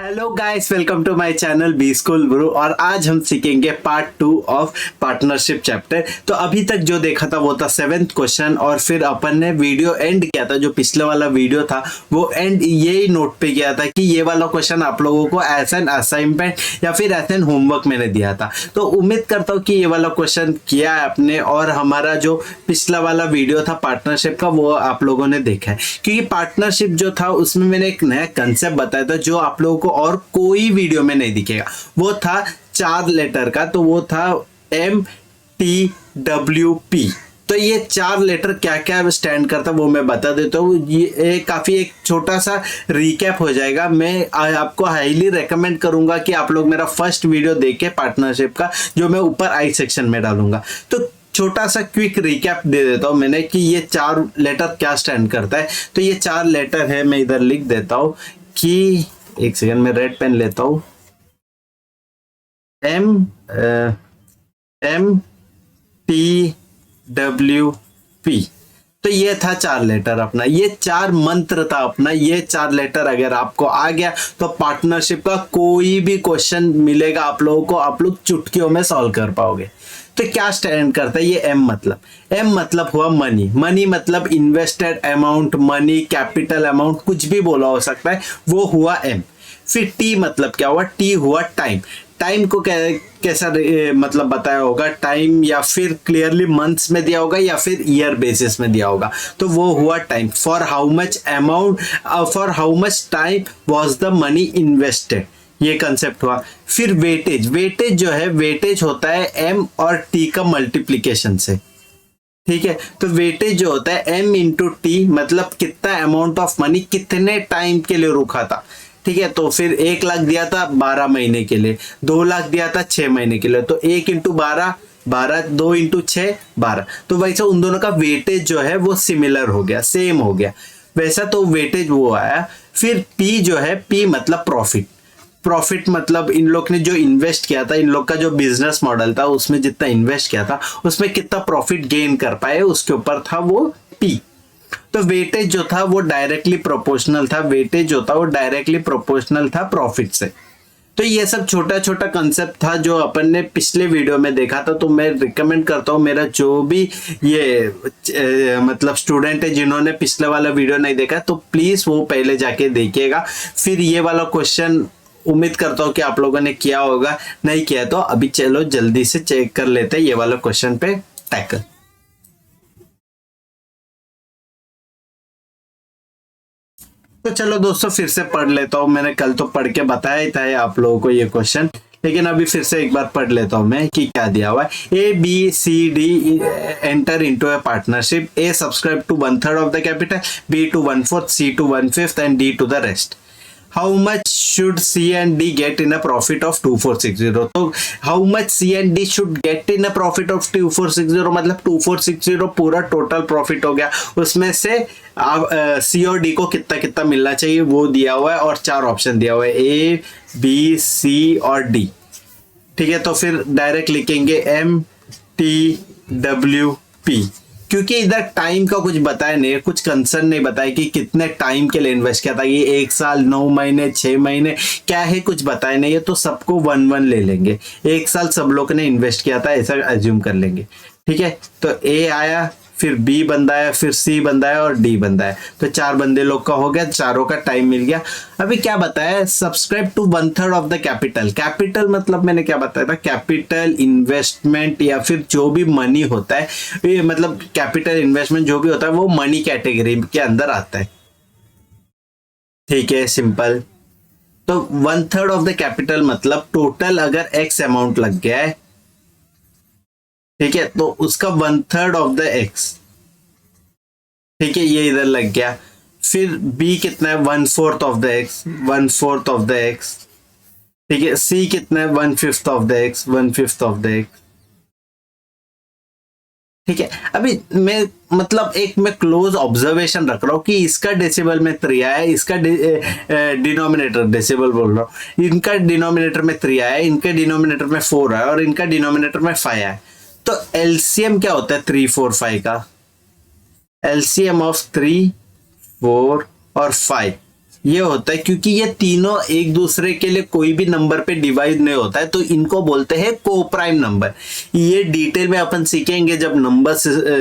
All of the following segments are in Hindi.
Hello guys, welcome to my channel B school guru. और आज हम सीखेंगे पार्ट 2 ऑफ पार्टनरशिप चैप्टर। तो अभी तक जो देखा था वो था 7th क्वेश्चन, और फिर अपन ने वीडियो एंड किया था। जो पिछले वाला वीडियो था वो एंड यही नोट पे किया था कि ये वाला क्वेश्चन आप लोगों को एज एन असाइनमेंट या फिर एज एन होमवर्क मैंने दिया था। तो उम्मीद करता हूँ कि ये वाला क्वेश्चन किया है आपने, और हमारा जो पिछला वाला वीडियो था पार्टनरशिप का वो आप लोगों ने देखा है। क्योंकि पार्टनरशिप जो था उसमें मैंने एक नया कंसेप्ट बताया था जो आप लोगों को और कोई वीडियो में नहीं दिखेगा। वो था 4 लेटर का, तो वो था MTWP। तो ये 4 लेटर क्या क्या स्टैंड करता वो मैं बता देता हूँ। ये काफी एक छोटा सा रिकैप हो जाएगा। मैं आपको हाईली रेकमेंड करूंगा कि आप लोग मेरा फर्स्ट वीडियो देखें पार्टनरशिप का, जो मैं ऊपर आई सेक्शन में डालूंगा। तो छोटा सा क्विक रिकैप दे देता हूँ मैंने कि ये 4 लेटर क्या स्टैंड करता है। तो ये 4 लेटर है, मैं इधर लिख देता हूँ कि एक सेकंड में रेड पेन लेता हूं। MTWP। तो ये था 4 लेटर अपना, ये 4 मंत्र था अपना। ये 4 लेटर अगर आपको आ गया तो पार्टनरशिप का कोई भी क्वेश्चन मिलेगा आप लोगों को, आप लोग चुटकियों में सॉल्व कर पाओगे। तो क्या स्टैंड करता है ये M मतलब हुआ मनी। मनी मतलब invested amount, money, capital amount, कुछ भी बोला हो सकता है, वो हुआ M। फिर T मतलब क्या हुआ? T हुआ टाइम। टाइम को कैसा मतलब बताया होगा? टाइम या फिर क्लियरली मंथ्स में दिया होगा या फिर ईयर बेसिस में दिया होगा, तो वो हुआ time. For how much amount, for how much time was the money invested, ये कंसेप्ट हुआ। फिर वेटेज, वेटेज जो है, वेटेज होता है M और T का मल्टीप्लीकेशन से। ठीक है, तो वेटेज जो होता है M इंटू T, मतलब कितना अमाउंट ऑफ मनी कितने टाइम के लिए रुका था। ठीक है, तो फिर 1 लाख दिया था 12 महीने के लिए, 2 लाख दिया था 6 महीने के लिए, तो 1 इंटू 12 12, 2 इंटू 6 12। तो वैसे उन दोनों का वेटेज जो है वो सिमिलर हो गया, सेम हो गया वैसा, तो वेटेज वो आया। फिर P जो है, P मतलब प्रॉफिट। प्रॉफिट मतलब इन लोग ने जो इन्वेस्ट किया था, इन लोग का जो बिजनेस मॉडल था उसमें जितना इन्वेस्ट किया था उसमें कितना प्रॉफिट गेन कर पाए, उसके ऊपर था वो P। तो वेटेज जो था वो डायरेक्टली प्रोपोर्शनल था, वेटेज जो था वो डायरेक्टली प्रोपोर्शनल था प्रॉफिट से। तो ये सब छोटा छोटा कंसेप्ट था जो अपन ने पिछले वीडियो में देखा था। तो मैं रिकमेंड करता हूँ, मेरा जो भी ये मतलब स्टूडेंट है जिन्होंने पिछले वाला वीडियो नहीं देखा, तो प्लीज वो पहले जाके देखिएगा। फिर ये वाला क्वेश्चन उम्मीद करता हूँ कि आप लोगों ने किया होगा, नहीं किया तो अभी चलो जल्दी से चेक कर लेते हैं ये वाला क्वेश्चन पे टैकल। तो चलो दोस्तों फिर से पढ़ लेता हूँ। मैंने कल तो पढ़ के बताया ही था आप लोगों को ये क्वेश्चन, लेकिन अभी फिर से एक बार पढ़ लेता हूँ मैं कि क्या दिया हुआ है। A, B, C, D enter into a partnership. A subscribe to 1/3 of the capital, B to 1/4, C to 1/5 and D to the rest. How much should C and D get in a profit of 2460? तो how much C and D should get in a profit of 2460 मतलब 2460 पूरा टोटल प्रॉफिट हो गया। उसमें से C और D को कितना कितना मिलना चाहिए वो दिया हुआ है, और 4 ऑप्शन दिया हुआ है, A, B, C और D। ठीक है, तो फिर डायरेक्ट लिखेंगे MTWP। क्योंकि इधर टाइम का कुछ बताया नहीं है, कुछ कंसर्न नहीं बताया कि कितने टाइम के लिए इन्वेस्ट किया था, ये 1 साल, 9 महीने, 6 महीने, क्या है कुछ बताया नहीं है। तो सबको 1/1 ले लेंगे। 1 साल सब लोग ने इन्वेस्ट किया था ऐसा एज्यूम कर लेंगे। ठीक है, तो A आया, फिर B बंदा है, फिर C बंदा है और D बंदा है। तो 4 बंदे लोग का हो गया, चारों का टाइम मिल गया। अभी क्या बताया? Subscribe to 1/3 of the capital. Capital मतलब मैंने क्या बताया था? कैपिटल इन्वेस्टमेंट या फिर जो भी मनी होता है, ये मतलब कैपिटल इन्वेस्टमेंट जो भी होता है वो मनी कैटेगरी के अंदर आता है। ठीक है, सिंपल। तो 1/3 ऑफ द कैपिटल मतलब टोटल अगर X अमाउंट लग गया है, ठीक है, तो उसका 1/3 ऑफ द X। ठीक है, ये इधर लग गया। फिर B कितना है? 1/4 of the X, 1/4 of the X। ठीक है, C कितना है? 1/5 of the X, 1/5 of the X। ठीक है, अभी मैं मतलब एक मैं क्लोज ऑब्जर्वेशन रख रहा हूँ कि इसका डेसिबल में 3 आया है, इसका डिनोमिनेटर डेसिबल बोल रहा हूँ, इनका डिनोमिनेटर में 3 आया है, इनके डिनोमिनेटर में 4 आया और इनका डिनोमिनेटर में 5 आया। तो एलसीएम क्या होता है 3, 4, 5 का? एलसीएम ऑफ 3, 4 और 5 ये होता है क्योंकि ये तीनों एक दूसरे के लिए कोई भी नंबर पे डिवाइड नहीं होता है, तो इनको बोलते हैं को प्राइम नंबर। ये डिटेल में अपन सीखेंगे जब नंबर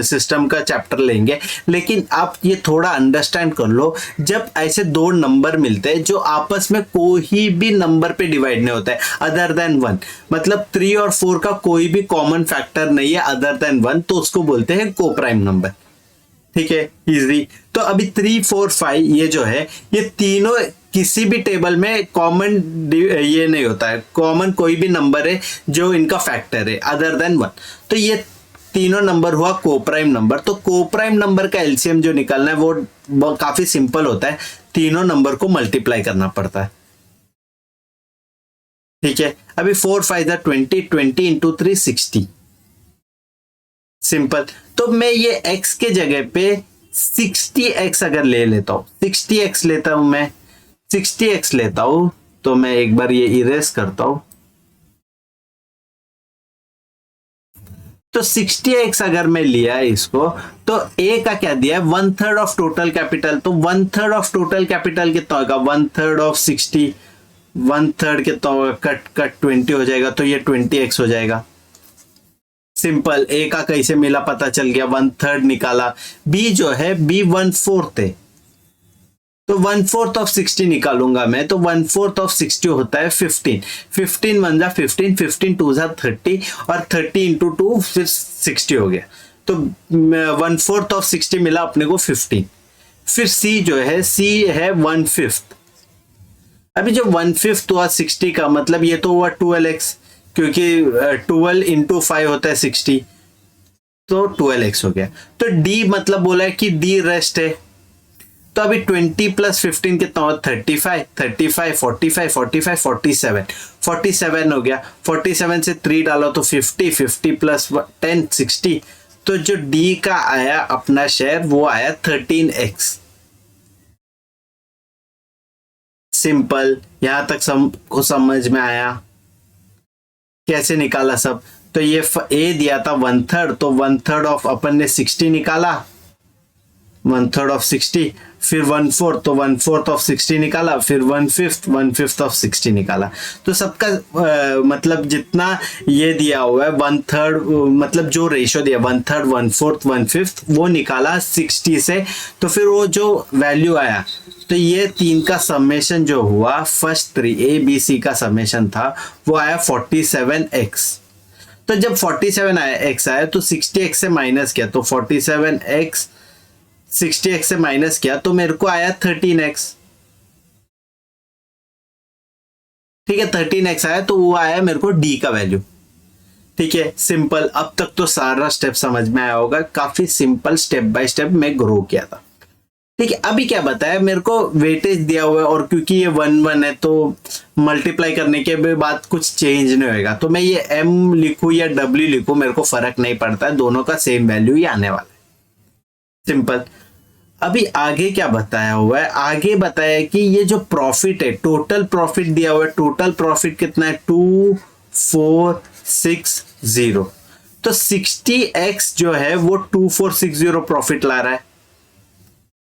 सिस्टम का चैप्टर लेंगे, लेकिन आप ये थोड़ा अंडरस्टैंड कर लो। जब ऐसे दो नंबर मिलते हैं जो आपस में कोई भी नंबर पे डिवाइड नहीं होता है अदर देन 1, मतलब 3 और 4 का कोई भी कॉमन फैक्टर नहीं है अदर देन 1, तो उसको बोलते हैं को प्राइम नंबर। ठीक है, इजी। तो अभी 3 4 5 ये जो है, ये तीनों किसी भी टेबल में कॉमन ये नहीं होता है, कॉमन कोई भी नंबर है जो इनका फैक्टर है अदर देन 1, तो ये तीनों नंबर हुआ को प्राइम नंबर। तो को प्राइम नंबर का एलसीएम जो निकालना है वो काफी सिंपल होता है, तीनों नंबर को मल्टीप्लाई करना पड़ता है। ठीक है, अभी 4 5 20, 20 इंटू 3 60, सिंपल। तो मैं ये x के जगह पे 60x अगर ले लेता हूं, 60x लेता हूं मैं, 60x लेता हूं, तो मैं एक बार ये इरेज करता हूं। तो 60x अगर मैं लिया इसको, तो a का क्या दिया है 1/3 ऑफ टोटल कैपिटल, तो 1/3 ऑफ टोटल कैपिटल कितना होगा 1/3 ऑफ 60, 1/3 कितना होगा, कट कट 20 हो जाएगा, तो ये 20x हो जाएगा। सिंपल, ए का कैसे मिला पता चल गया, 1/3 निकाला। बी जो है बी 1/4 है, तो 1/4 ऑफ 60 निकालूंगा मैं, तो 1/4 ऑफ 60 होता है 15, 15 1 जा 15, 15 2 जा 30, और 30 इंटू 2 फिर 60 हो गया, तो 1/4 ऑफ 60 मिला अपने को 15। फिर सी जो है, सी है 1/5। अभी जो 1/5 हुआ 60 का, मतलब ये तो हुआ 12x, क्योंकि 12 इंटू 5 होता है 60, तो 12x हो गया। तो d मतलब बोला है कि d रेस्ट है, तो अभी 20 प्लस 15 कितना होगा 35, 35 45 45 47, 47 हो गया। 47 से 3 डालो तो 50, 50 प्लस 10 60, तो जो d का आया अपना शेयर वो आया 13x। सिंपल, यहां तक को समझ में आया कैसे निकाला सब। तो ये ए दिया था 1/3, तो 1/3 ऑफ अपन ने 60 निकाला, 1/3 ऑफ 60, फिर 1/4, तो 1/4 ऑफ 60 निकाला, फिर 1/5 ऑफ 60 निकाला। तो सबका मतलब जितना ये दिया हुआ है 1/3, मतलब जो रेशो दिया 1/3 1/4 1/5 वो निकाला 60 से। तो फिर वो जो वैल्यू आया, तो ये तीन का समेशन जो हुआ, फर्स्ट 3 ए बी सी का समेशन था, वो आया 47x। तो जब 47 आया x आया, तो 60x से माइनस किया, तो 47x 60x से माइनस किया, तो मेरे को आया 13x। ठीक है, 13x आया, तो वो आया मेरे को d का वैल्यू। ठीक है, सिंपल। अब तक तो सारा स्टेप समझ में आया होगा, काफी सिंपल स्टेप बाय स्टेप मैं ग्रो किया था। ठीक है, अभी क्या बताया, मेरे को वेटेज दिया हुआ है, और क्योंकि ये 1 1 है, तो मल्टीप्लाई करने के बाद कुछ चेंज नहीं होगा, तो मैं ये m लिखूं या w लिखूं मेरे को फर्क नहीं पड़ता है, दोनों का सेम वैल्यू ही आने वाला है। सिंपल। अभी आगे क्या बताया हुआ है, आगे बताया है कि ये जो प्रॉफिट है, टोटल प्रॉफिट दिया हुआ है, टोटल प्रॉफिट कितना है 2460। तो 60x जो है वो 2460 प्रॉफिट ला रहा है,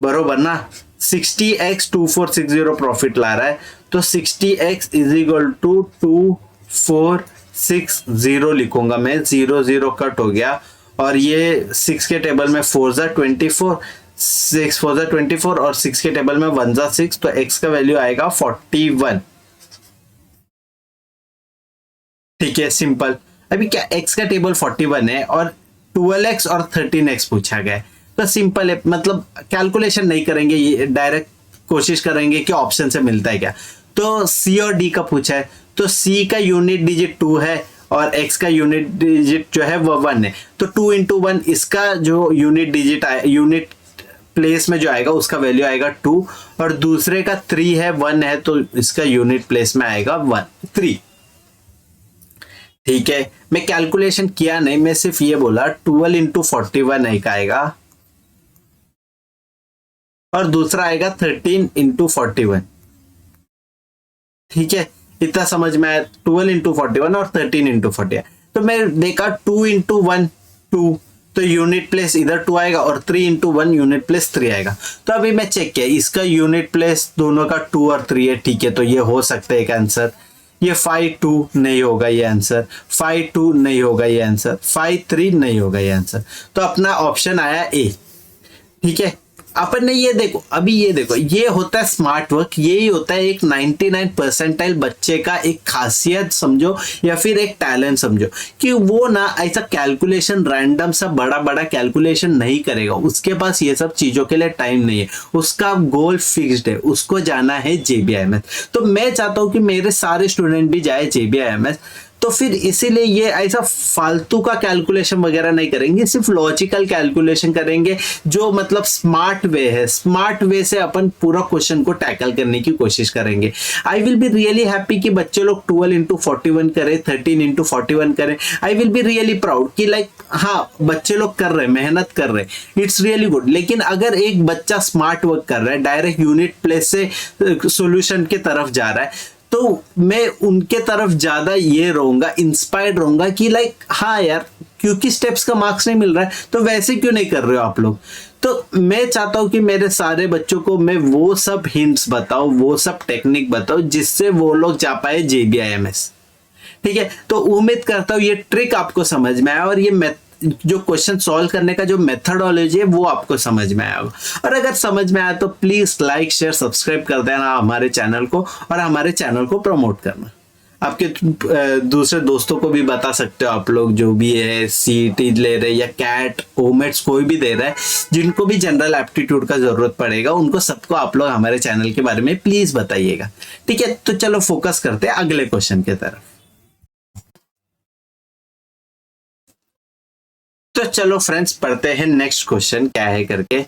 बरोबर ना। 60x 2460 प्रॉफिट ला रहा है, तो 60x इज इक्वल टू 2460 लिखूंगा मैं, 0 0 कट हो गया, और ये 6 के टेबल में 4 जा 24, 6 4 जा 24, और 6 के टेबल में 1 जा 6, तो x का वैल्यू आएगा 41। ठीक है, सिंपल। अभी क्या x का टेबल 41 है और 12x और 13x पूछा गया है, तो सिंपल है, मतलब कैलकुलेशन नहीं करेंगे, ये डायरेक्ट कोशिश करेंगे कि ऑप्शन से मिलता है क्या। तो c और d का पूछा है, तो c का यूनिट डिजिट 2 है और x का यूनिट डिजिट जो है वो 1 है, तो 2 इंटू 1, इसका जो यूनिट डिजिट आए, यूनिट प्लेस में जो आएगा उसका वैल्यू आएगा 2, और दूसरे का 3 है 1 है, तो इसका यूनिट प्लेस में आएगा 3। ठीक है, मैं कैलकुलेशन किया नहीं, मैं सिर्फ ये बोला 12 इंटू 41 एक आएगा, और दूसरा आएगा 13 इंटू 41। ठीक है, इतना समझ में आया, 12 इंटू 41 और 13 इंटू 41। तो मैं देखा 2 इंटू 1 2, तो यूनिट प्लेस इधर 2 आएगा और 3 इंटू 1 यूनिट प्लेस 3 आएगा। तो अभी मैं चेक किया, इसका यूनिट प्लेस दोनों का 2 और 3 है, ठीक है, तो ये हो सकता है एक आंसर। ये 5 2 नहीं होगा ये आंसर, 5 2 नहीं होगा ये आंसर, 5 3 नहीं होगा ये आंसर। तो अपना ऑप्शन आया ए, ठीक है। अपन ने ये देखो, अभी ये देखो, ये होता है स्मार्ट वर्क, यही होता है एक 99 परसेंटाइल बच्चे का एक खासियत समझो या फिर एक टैलेंट समझो, कि वो ना ऐसा कैलकुलेशन रैंडम सा बड़ा बड़ा कैलकुलेशन नहीं करेगा, उसके पास ये सब चीजों के लिए टाइम नहीं है, उसका गोल फिक्स्ड है, उसको जाना है JBIMS। तो मैं चाहता हूं कि मेरे सारे स्टूडेंट भी जाए JBIMS। तो फिर इसीलिए ये ऐसा फालतू का कैलकुलेशन वगैरह नहीं करेंगे, सिर्फ लॉजिकल कैलकुलेशन करेंगे, जो मतलब स्मार्ट वे है, स्मार्ट वे से अपन पूरा क्वेश्चन को टैकल करने की कोशिश करेंगे। I will be really happy कि बच्चे लोग 12 इंटू 41 करें, 13 इंटू 41 करें। I will be really proud कि लाइक हाँ बच्चे लोग कर रहे हैं, मेहनत कर रहे हैं, इट्स रियली गुड। लेकिन अगर एक बच्चा स्मार्ट वर्क कर रहा है, डायरेक्ट यूनिट प्लेस से सोल्यूशन की तरफ जा रहा है, तो मैं उनके तरफ ज्यादा ये रहूंगा, इंस्पायर्ड रहूंगा कि लाइक हाँ यार, क्योंकि स्टेप्स का मार्क्स नहीं मिल रहा है तो वैसे क्यों नहीं कर रहे हो आप लोग। तो मैं चाहता हूं कि मेरे सारे बच्चों को मैं वो सब हिंट्स बताऊं, वो सब टेक्निक बताऊं जिससे वो लोग जा पाए JBIMS, ठीक है। तो उम्मीद करता हूं ये ट्रिक आपको समझ में आया और ये जो क्वेश्चन सॉल्व करने का जो मेथडोलॉजी है वो आपको समझ में आया होगा। और अगर समझ में आया तो प्लीज लाइक शेयर सब्सक्राइब कर देना हमारे चैनल को, और हमारे चैनल को प्रमोट करना। आपके दूसरे दोस्तों को भी बता सकते हो, आप लोग जो भी है CET ले रहे या कैट ओमेट्स कोई भी दे रहा है, जिनको भी जनरल एप्टीट्यूड का जरूरत पड़ेगा, उनको सबको आप लोग हमारे चैनल के बारे में प्लीज बताइएगा, ठीक है। तो चलो फोकस करते हैं अगले क्वेश्चन की तरफ। तो चलो फ्रेंड्स पढ़ते हैं नेक्स्ट क्वेश्चन क्या है करके।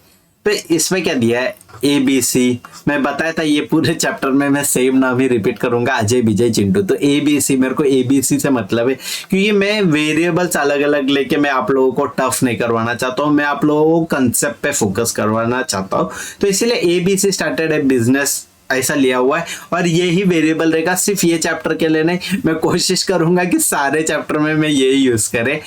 तो इसमें क्या दिया है, ABC। मैं बताया था ये पूरे चैप्टर में मैं सेम नाम ही रिपीट करूंगा, अजय विजय चिंटू। तो ABC, मेरे को ABC से मतलब है क्योंकि मैं वेरिएबल्स अलग अलग लेके मैं आप लोगों को टफ नहीं करवाना चाहता हूँ, मैं आप लोगों को कंसेप्ट पे फोकस करवाना चाहता हूँ। तो इसीलिए ABC स्टार्टेड है बिजनेस ऐसा लिया हुआ है, और यही वेरिएबल रहेगा सिर्फ ये चैप्टर के लिए नहीं, मैं कोशिश करूंगा कि सारे चैप्टर में मैं यही यूज करें,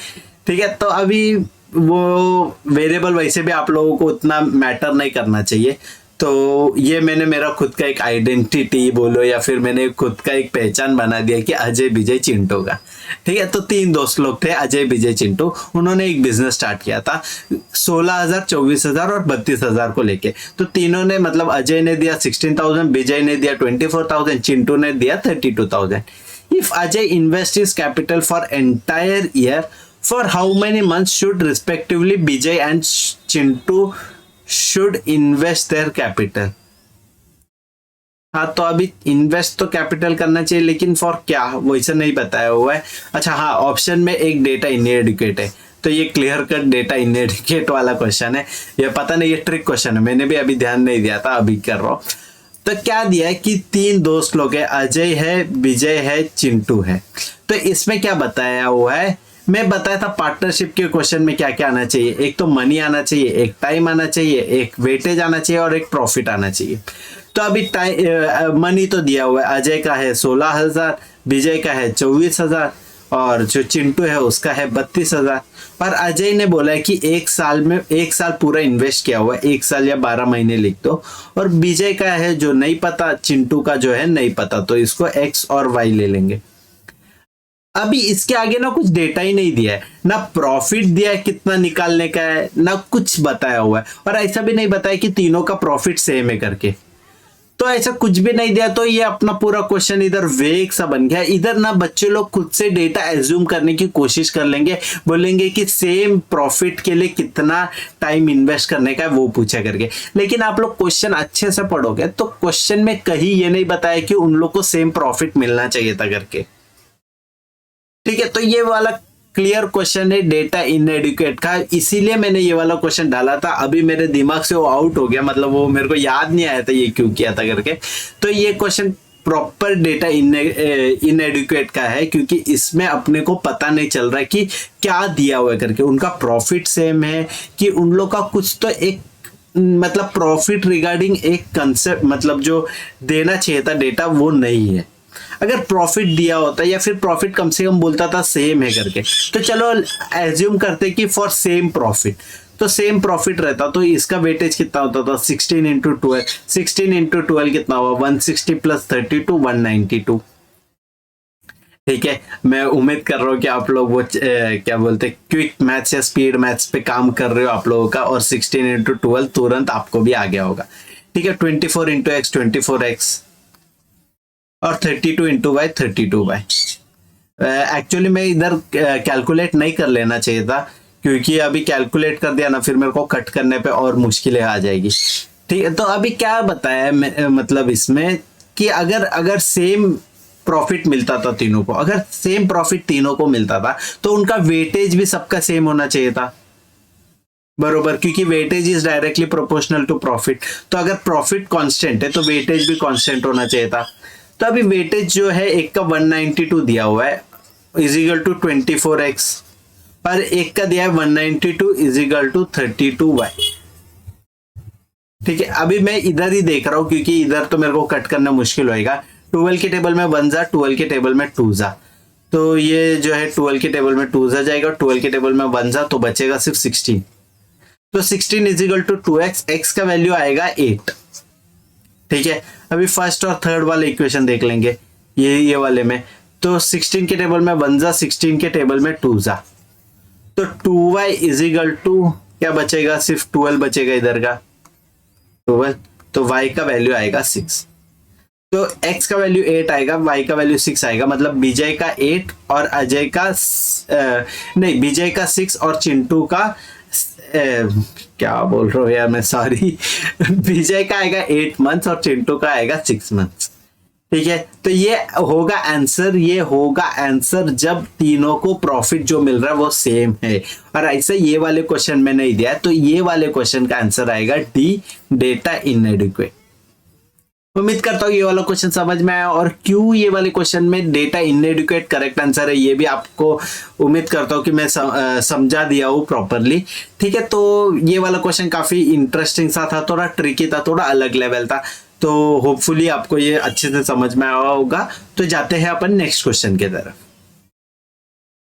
ठीक है। तो अभी वो वेरिएबल वैसे भी आप लोगों को उतना मैटर नहीं करना चाहिए, तो ये मैंने मेरा खुद का एक आइडेंटिटी बोलो या फिर मैंने खुद का एक पहचान बना दिया कि अजय विजय चिंटू का, ठीक है। तो 3 दोस्त लोग थे, अजय विजय चिंटू, उन्होंने एक बिजनेस स्टार्ट किया था 16,000 24,000 और 32,000 को लेके। तो तीनों ने मतलब अजय ने दिया 16,000, विजय ने दिया 24,000, चिंटू ने दिया 32,000। If Ajay invest his capital for entire year, for how many months should respectively Vijay and Chintu should invest their capital? हाँ, तो अभी इन्वेस्ट तो कैपिटल करना चाहिए, लेकिन फॉर क्या वैसे नहीं बताया हुआ है। अच्छा हाँ, ऑप्शन में एक डेटा इनएडुकेट है, तो ये क्लियर कट डेटा इनएडुकेट वाला क्वेश्चन है। ये पता नहीं, ये ट्रिक क्वेश्चन है, मैंने भी अभी ध्यान नहीं दिया था, अभी कर रहा हूँ। तो क्या दिया है कि 3 दोस्त लोग है, अजय है, विजय है, चिंटू है। तो इसमें क्या बताया हुआ है, मैं बताया था पार्टनरशिप के क्वेश्चन में क्या क्या आना चाहिए, एक तो मनी आना चाहिए, एक टाइम आना चाहिए, एक वेटेज आना चाहिए और एक प्रॉफिट आना चाहिए। तो अभी मनी तो दिया हुआ है, अजय का है 16,000, विजय का है 24,000 और जो चिंटू है उसका है 32,000। और अजय ने बोला है कि 1 साल पूरा इन्वेस्ट किया हुआ है, 1 साल या 12 महीने लिख दो। और विजय का है जो नहीं पता, चिंटू का जो है नहीं पता, तो इसको X और Y ले लेंगे। अभी इसके आगे ना कुछ डेटा ही नहीं दिया है, ना प्रॉफिट दिया है कितना निकालने का है, ना कुछ बताया हुआ है, और ऐसा भी नहीं बताया कि तीनों का प्रॉफिट सेम है करके। तो ऐसा कुछ भी नहीं दिया, तो ये अपना पूरा क्वेश्चन इधर वेग सा बन गया। इधर ना बच्चे लोग खुद से डेटा एज्यूम करने की कोशिश कर लेंगे, बोलेंगे कि सेम प्रॉफिट के लिए कितना टाइम इन्वेस्ट करने का है वो पूछा करके। लेकिन आप लोग क्वेश्चन अच्छे से पढ़ोगे तो क्वेश्चन में कहीं ये नहीं बताया कि उन लोग को सेम प्रॉफिट मिलना चाहिए था करके, ठीक है। तो ये वाला क्लियर क्वेश्चन है डेटा इनएडुकेट का, इसीलिए मैंने ये वाला क्वेश्चन डाला था। अभी मेरे दिमाग से वो आउट हो गया, मतलब वो मेरे को याद नहीं आया था ये क्यों किया था करके। तो ये क्वेश्चन प्रॉपर डेटा इनएडुकेट का है, क्योंकि इसमें अपने को पता नहीं चल रहा है कि क्या दिया हुआ है करके, उनका प्रॉफिट सेम है कि उन लोग का कुछ तो एक मतलब प्रॉफिट रिगार्डिंग एक कंसेप्ट मतलब जो देना चाहिए था डेटा वो नहीं है। अगर प्रॉफिट दिया होता या फिर प्रॉफिट कम से कम बोलता था सेम है करके, तो चलो एज्यूम करते कि फॉर सेम प्रॉफिट, तो सेम प्रॉफिट रहता तो इसका वेटेज कितना होता था 16 इंटू 12, 16 इंटू 12 कितना हुआ 160 प्लस 32 192। ठीक है, मैं उम्मीद कर रहा हूँ कि आप लोग वो क्या बोलते क्विक मैथ्स या स्पीड मैथ्स पे काम कर रहे हो आप लोगों का, और 16 इंटू 12 तुरंत आपको भी आ गया होगा। ठीक है, 24 इंटू एक्स 24x और 32 इंटू वाई 32y। एक्चुअली मैं इधर कैलकुलेट नहीं कर लेना चाहिए था, क्योंकि अभी कैलकुलेट कर दिया ना फिर मेरे को कट करने पे और मुश्किलें आ जाएगी। ठीक है, तो अभी क्या बताया मतलब इसमें कि अगर सेम प्रॉफिट मिलता था तीनों को, अगर सेम प्रॉफिट तीनों को मिलता था तो उनका वेटेज भी सबका सेम होना चाहिए था, बरोबर, क्योंकि weightage is directly proportional to profit. तो अगर प्रॉफिट कांस्टेंट है तो वेटेज भी कांस्टेंट होना चाहिए था। तो अभी वेटेज जो है एक का 192 दिया हुआ है इज इक्वल टू 24x, और एक का दिया है 192 इज इक्वल टू 32y। ठीक है, अभी मैं इधर ही देख रहा हूं क्योंकि इधर तो मेरे को कट करना मुश्किल होएगा। 12 के टेबल में 1 जा, 12 के टेबल में 2 जा, तो ये जो है 12 के टेबल में 2 जा जाएगा, 12 के टेबल में 1 जा, तो बचेगा सिर्फ 16। तो 16 is equal to 2x, x का वैल्यू आएगा 8। ठीक है, अभी फर्स्ट और थर्ड वाले इक्वेशन देख लेंगे ये वाले में। तो 16 के टेबल में 1 जा, 16 के टेबल में 2 जा, तो 2y इज इक्वल टू क्या बचेगा, सिर्फ 12 बचेगा इधर का 12, तो y का वैल्यू आएगा 6। तो x का वैल्यू 8 आएगा, y का वैल्यू 6 आएगा, मतलब विजय का 8 और अजय का नहीं, विजय का 6 और चिंटू का क्या बोल रहा हूँ यार मैं, सॉरी विजय का आएगा 8 मंथ्स और चिंटू का आएगा 6 मंथ्स। ठीक है, तो ये होगा आंसर, ये होगा आंसर जब तीनों को प्रॉफिट जो मिल रहा है वो सेम है। और ऐसे ये वाले क्वेश्चन में नहीं दिया, तो ये वाले क्वेश्चन का आंसर आएगा डी, डेटा इनएडिक्वेट। उम्मीद करता हूँ ये वाला क्वेश्चन समझ में आया, और क्यों ये वाले क्वेश्चन में डेटा इनएडिक्वेट करेक्ट आंसर है ये भी आपको उम्मीद करता हूँ कि मैं समझा दिया हूँ प्रॉपरली। ठीक है, तो ये वाला क्वेश्चन काफी इंटरेस्टिंग सा था, थोड़ा ट्रिकी था, थोड़ा अलग लेवल था, तो होपफुली आपको ये अच्छे से समझ में आया होगा। तो जाते हैं अपन नेक्स्ट क्वेश्चन की तरफ।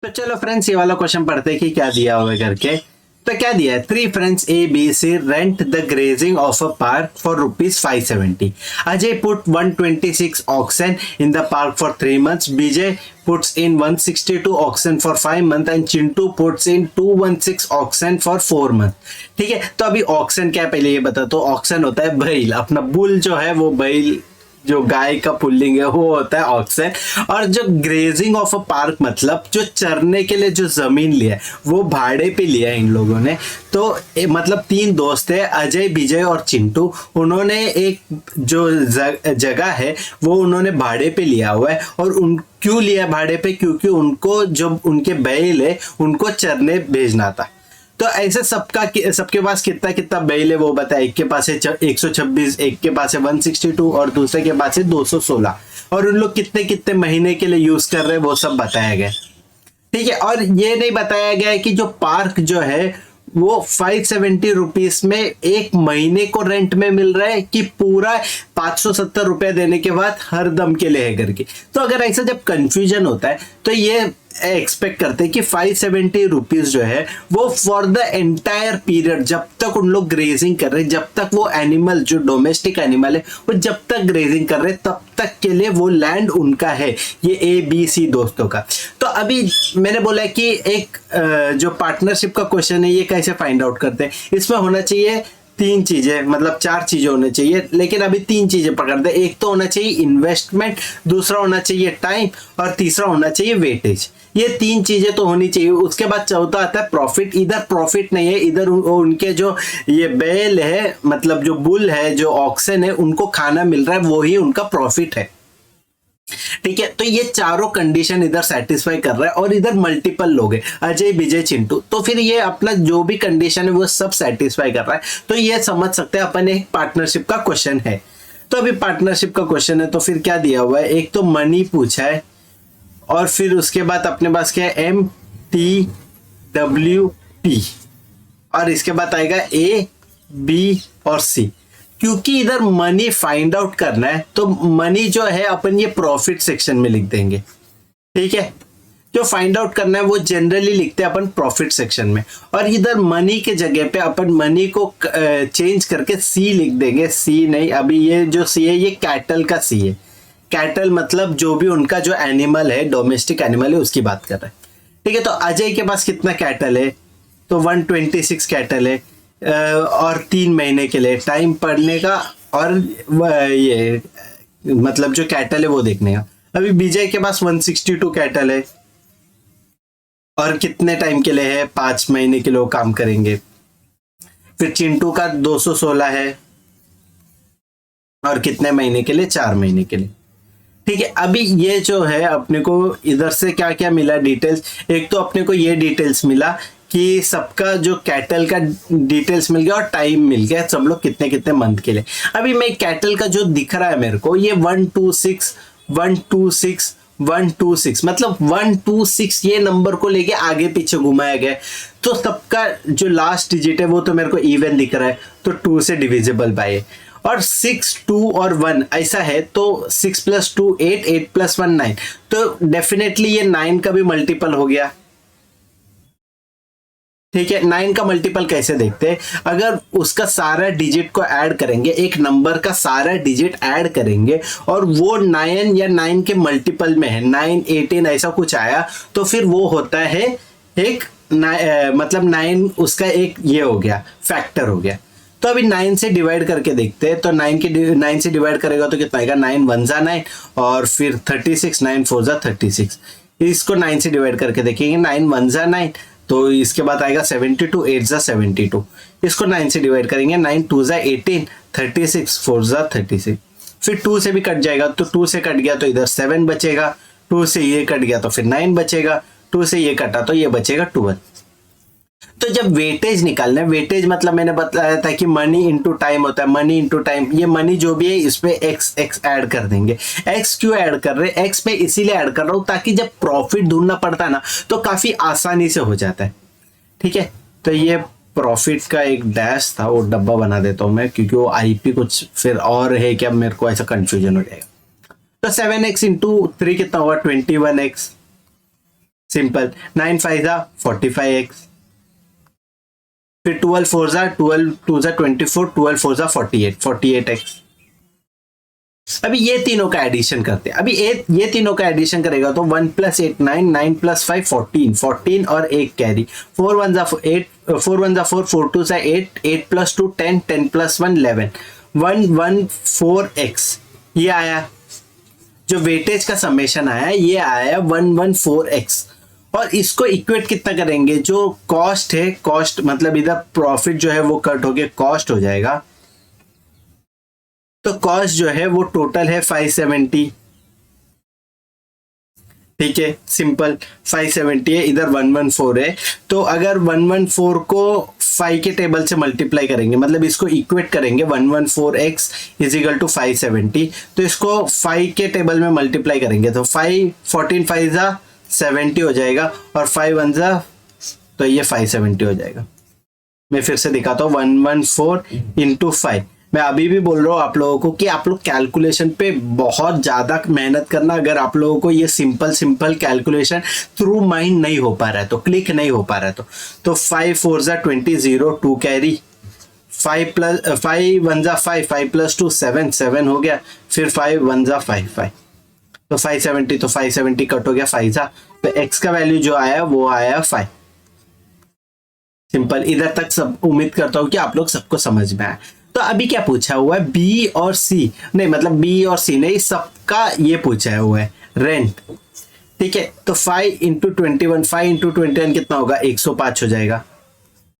तो चलो फ्रेंड्स, ये वाला क्वेश्चन पढ़ते हैं कि क्या दिया हुआ करके। तो क्या दिया है, 3 friends A, B, C rent the grazing of a park for rupees 570. Ajay put 126 oxen in the park for 3 months. Vijay puts in 162 oxen for 5 months and Chintu puts in 216 oxen for 4 months. ठीक है, तो अभी ऑक्सन क्या पहले ये बता, तो ऑक्सन होता है बैल, अपना बुल जो है वो बैल, जो गाय का पुल्लिंग है वो होता है ऑक्सन। और जो ग्रेजिंग ऑफ अ पार्क मतलब जो चरने के लिए जो जमीन लिया है वो भाड़े पे लिया है इन लोगों ने। तो मतलब 3 दोस्त है, अजय, विजय और चिंटू, उन्होंने एक जो जगह है वो उन्होंने भाड़े पे लिया हुआ है। और उन क्यों लिया भाड़े पे, क्योंकि उनको जो उनके बैल है उनको चरने भेजना था। तो ऐसे सबके पास कितना कितना बैल है वो बताया, एक के पास है 126, एक के पास है 162 और दूसरे के पास है 216, और उन लोग कितने कितने महीने के लिए यूज कर रहे हैं वो सब बताया गया। ठीक है, और ये नहीं बताया गया है कि जो पार्क जो है वो 570 रुपीज में एक महीने को रेंट में मिल रहा है कि पूरा 570 रुपए देने के बाद हर दम के लिए है करके। तो अगर ऐसा जब कंफ्यूजन होता है तो ये एक्सपेक्ट करते हैं कि 570 रुपीज जो है वो फॉर द एंटायर पीरियड, जब तक उन लोग ग्रेजिंग कर रहे हैं, जब तक वो एनिमल जो डोमेस्टिक एनिमल है वो जब तक ग्रेजिंग कर रहे हैं तब तक के लिए वो लैंड उनका है, ये ABC दोस्तों का। तो अभी मैंने बोला कि एक जो पार्टनरशिप का क्वेश्चन है ये कैसे फाइंड आउट करते हैं, इसमें होना चाहिए 3 चीजें, मतलब 4 चीजें होने चाहिए, लेकिन अभी 3 चीजें पकड़ दे। एक तो होना चाहिए इन्वेस्टमेंट, दूसरा होना चाहिए टाइम, और तीसरा होना चाहिए वेटेज। ये 3 चीजें तो होनी चाहिए। उसके बाद चौथा आता है प्रॉफिट। इधर प्रॉफिट नहीं है, इधर उनके जो ये बैल है, मतलब जो बुल है, जो ऑक्सन है, उनको खाना मिल रहा है, वो ही उनका प्रॉफिट है। ठीक है, तो ये चारों कंडीशन इधर सेटिस्फाई कर रहा है, और इधर मल्टीपल लोग हैं, अजय, विजय, चिंटू, तो फिर ये अपना जो भी कंडीशन है वो सब सेटिस्फाई कर रहा है। तो ये समझ सकते हैं अपन एक पार्टनरशिप का क्वेश्चन है। तो अभी पार्टनरशिप का क्वेश्चन है तो फिर क्या दिया हुआ है, एक तो मनी पूछा है, और फिर उसके बाद अपने पास क्या है MTWP, और इसके बाद आएगा A, B और C। क्योंकि इधर मनी फाइंड आउट करना है तो मनी जो है अपन ये प्रॉफिट सेक्शन में लिख देंगे, ठीक है। जो फाइंड आउट करना है वो जनरली लिखते हैं अपन प्रॉफिट सेक्शन में, और इधर मनी के जगह पे अपन मनी को चेंज करके सी लिख देंगे। सी नहीं, अभी ये जो सी है ये कैटल का सी है। कैटल मतलब जो भी उनका जो एनिमल है, डोमेस्टिक एनिमल है, उसकी बात कर रहे हैं, ठीक है। तो अजय के पास कितना कैटल है, तो 126 कैटल है, और 3 महीने के लिए टाइम पढ़ने का और ये मतलब जो कैटल है वो देखने का। अभी विजय के पास 162 कैटल है और कितने टाइम के लिए है, 5 महीने के लिए काम करेंगे। फिर चिंटू का 216 है और कितने महीने के लिए, 4 महीने के लिए, ठीक है। अभी ये जो है अपने को इधर से क्या क्या मिला डिटेल्स, एक तो अपने को ये डिटेल्स मिला कि सबका जो कैटल का डिटेल्स मिल गया और टाइम मिल गया, सब लोग कितने कितने मंथ के लिए। अभी मैं कैटल का जो दिख रहा है मेरे को ये 126 126 126 मतलब 126 ये नंबर को लेके आगे पीछे घुमाया गया, तो सबका जो लास्ट डिजिट है वो तो मेरे को इवन दिख रहा है, तो 2 से डिविजिबल बाय है। और 6 2 और 1 ऐसा है तो 6 + 2 8 8 + 1 9, तो डेफिनेटली ये 9 का भी मल्टीपल हो गया, ठीक है। 9 का मल्टीपल कैसे देखते हैं, अगर उसका सारा डिजिट को ऐड करेंगे, एक नंबर का सारा डिजिट ऐड करेंगे और वो 9 या 9 के मल्टीपल में है, 9 18 ऐसा कुछ आया, तो फिर वो होता है एक मतलब 9 उसका एक ये हो गया, फैक्टर हो गया। तो अभी 9 से डिवाइड करके देखते हैं, तो 9 से डिवाइड करेगा तो कितना आएगा, 9 1 ज़ा 9 और फिर 36, 9 4 ज़ा 36। इसको 9 से डिवाइड करके देखेंगे, 9 1 ज़ा 9, तो इसके बाद आएगा 72, 8 ज़ा 72। इसको 9 से डिवाइड करेंगे, 9 2 ज़ा 18, 36 4 ज़ा 36। फिर 2 से भी कट जाएगा, तो 2 से कट गया तो इधर 7 बचेगा, 2 से ये कट गया तो फिर 9 बचेगा, 2 से ये कटा तो ये बचेगा 12। तो जब वेटेज निकालना है, वेटेज मतलब मैंने बताया था कि मनी इंटू टाइम होता है, मनी इंटू टाइम, ये मनी जो भी है इस पे एक्स ऐड कर देंगे। एक्स क्यों ऐड कर रहे हैं, एक्स पे इसीलिए ऐड कर रहा हूं ताकि जब प्रॉफिट ढूंढना पड़ता है ना तो काफी आसानी से हो जाता है, ठीक है। तो ये प्रॉफिट का एक डैश था, वो डब्बा बना देता हूं मैं, क्योंकि वो आईपी कुछ फिर और है क्या, मेरे को ऐसा कंफ्यूजन हो जाएगा। तो 7x इंटू 3 कितना होगा, 21x, सिंपल। 9 5 ज़ा 45x, फिर 12 4 ज़ा 12 2 ज़ा 24, 12 4 ज़ा 48, 48x। अभी ये तीनों का एडिशन करते हैं। अभी ये तीनों का एडिशन करेगा तो 1 + 8 9, 9 + 5 14, 14 और 1 कैरी, 4 1 ज़ा 8, 4 1 ज़ा 4, 4 2 ज़ा 8, 8 + 2 10, 10 + 1 11, 114x ये आया। जो वेटेज का समेशन आया ये आया 114x। और इसको इक्वेट कितना करेंगे, जो कॉस्ट है, कॉस्ट मतलब इधर प्रॉफिट जो है वो कट होके कॉस्ट हो जाएगा, तो कॉस्ट जो है वो टोटल है 570, ठीक है, सिंपल 570 है, इधर 114 है। तो अगर 114 को 5 के टेबल से मल्टीप्लाई करेंगे, मतलब इसको इक्वेट करेंगे 114x = 570, तो इसको 5 के टेबल में मल्टीप्लाई करेंगे तो 5 14 5 ज़ा 70 हो जाएगा और 5 1 ज़ा, तो ये 570 हो जाएगा। मैं फिर से दिखाता हूँ, 114 × 5। मैं अभी भी बोल रहा हूँ आप लोगों को कि आप लोग कैलकुलेशन पे बहुत ज़्यादा मेहनत करना। अगर आप लोगों को ये सिंपल कैलकुलेशन थ्रू माइंड नहीं हो पा रहा है, तो क्लिक नहीं हो पा रहा है, तो 5 4 ज़ा 20 0 2 कैरी, 5 1 ज़ा 5, 5 + 2 7 7 हो गया, फिर 5 1 ज़ा 5 5, तो 570, तो 570 कट हो गया 5 ज़ा, तो x का वैल्यू जो आया वो आया 5। सिंपल, इधर तक सब उम्मीद करता हूँ कि आप लोग सबको समझ में आया। तो अभी क्या पूछा हुआ है, बी और सी नहीं, मतलब बी और सी नहीं, सबका ये पूछा हुआ है रेंट, ठीक है। तो 5 × 21, 5 × 21 कितना होगा, 105 हो जाएगा।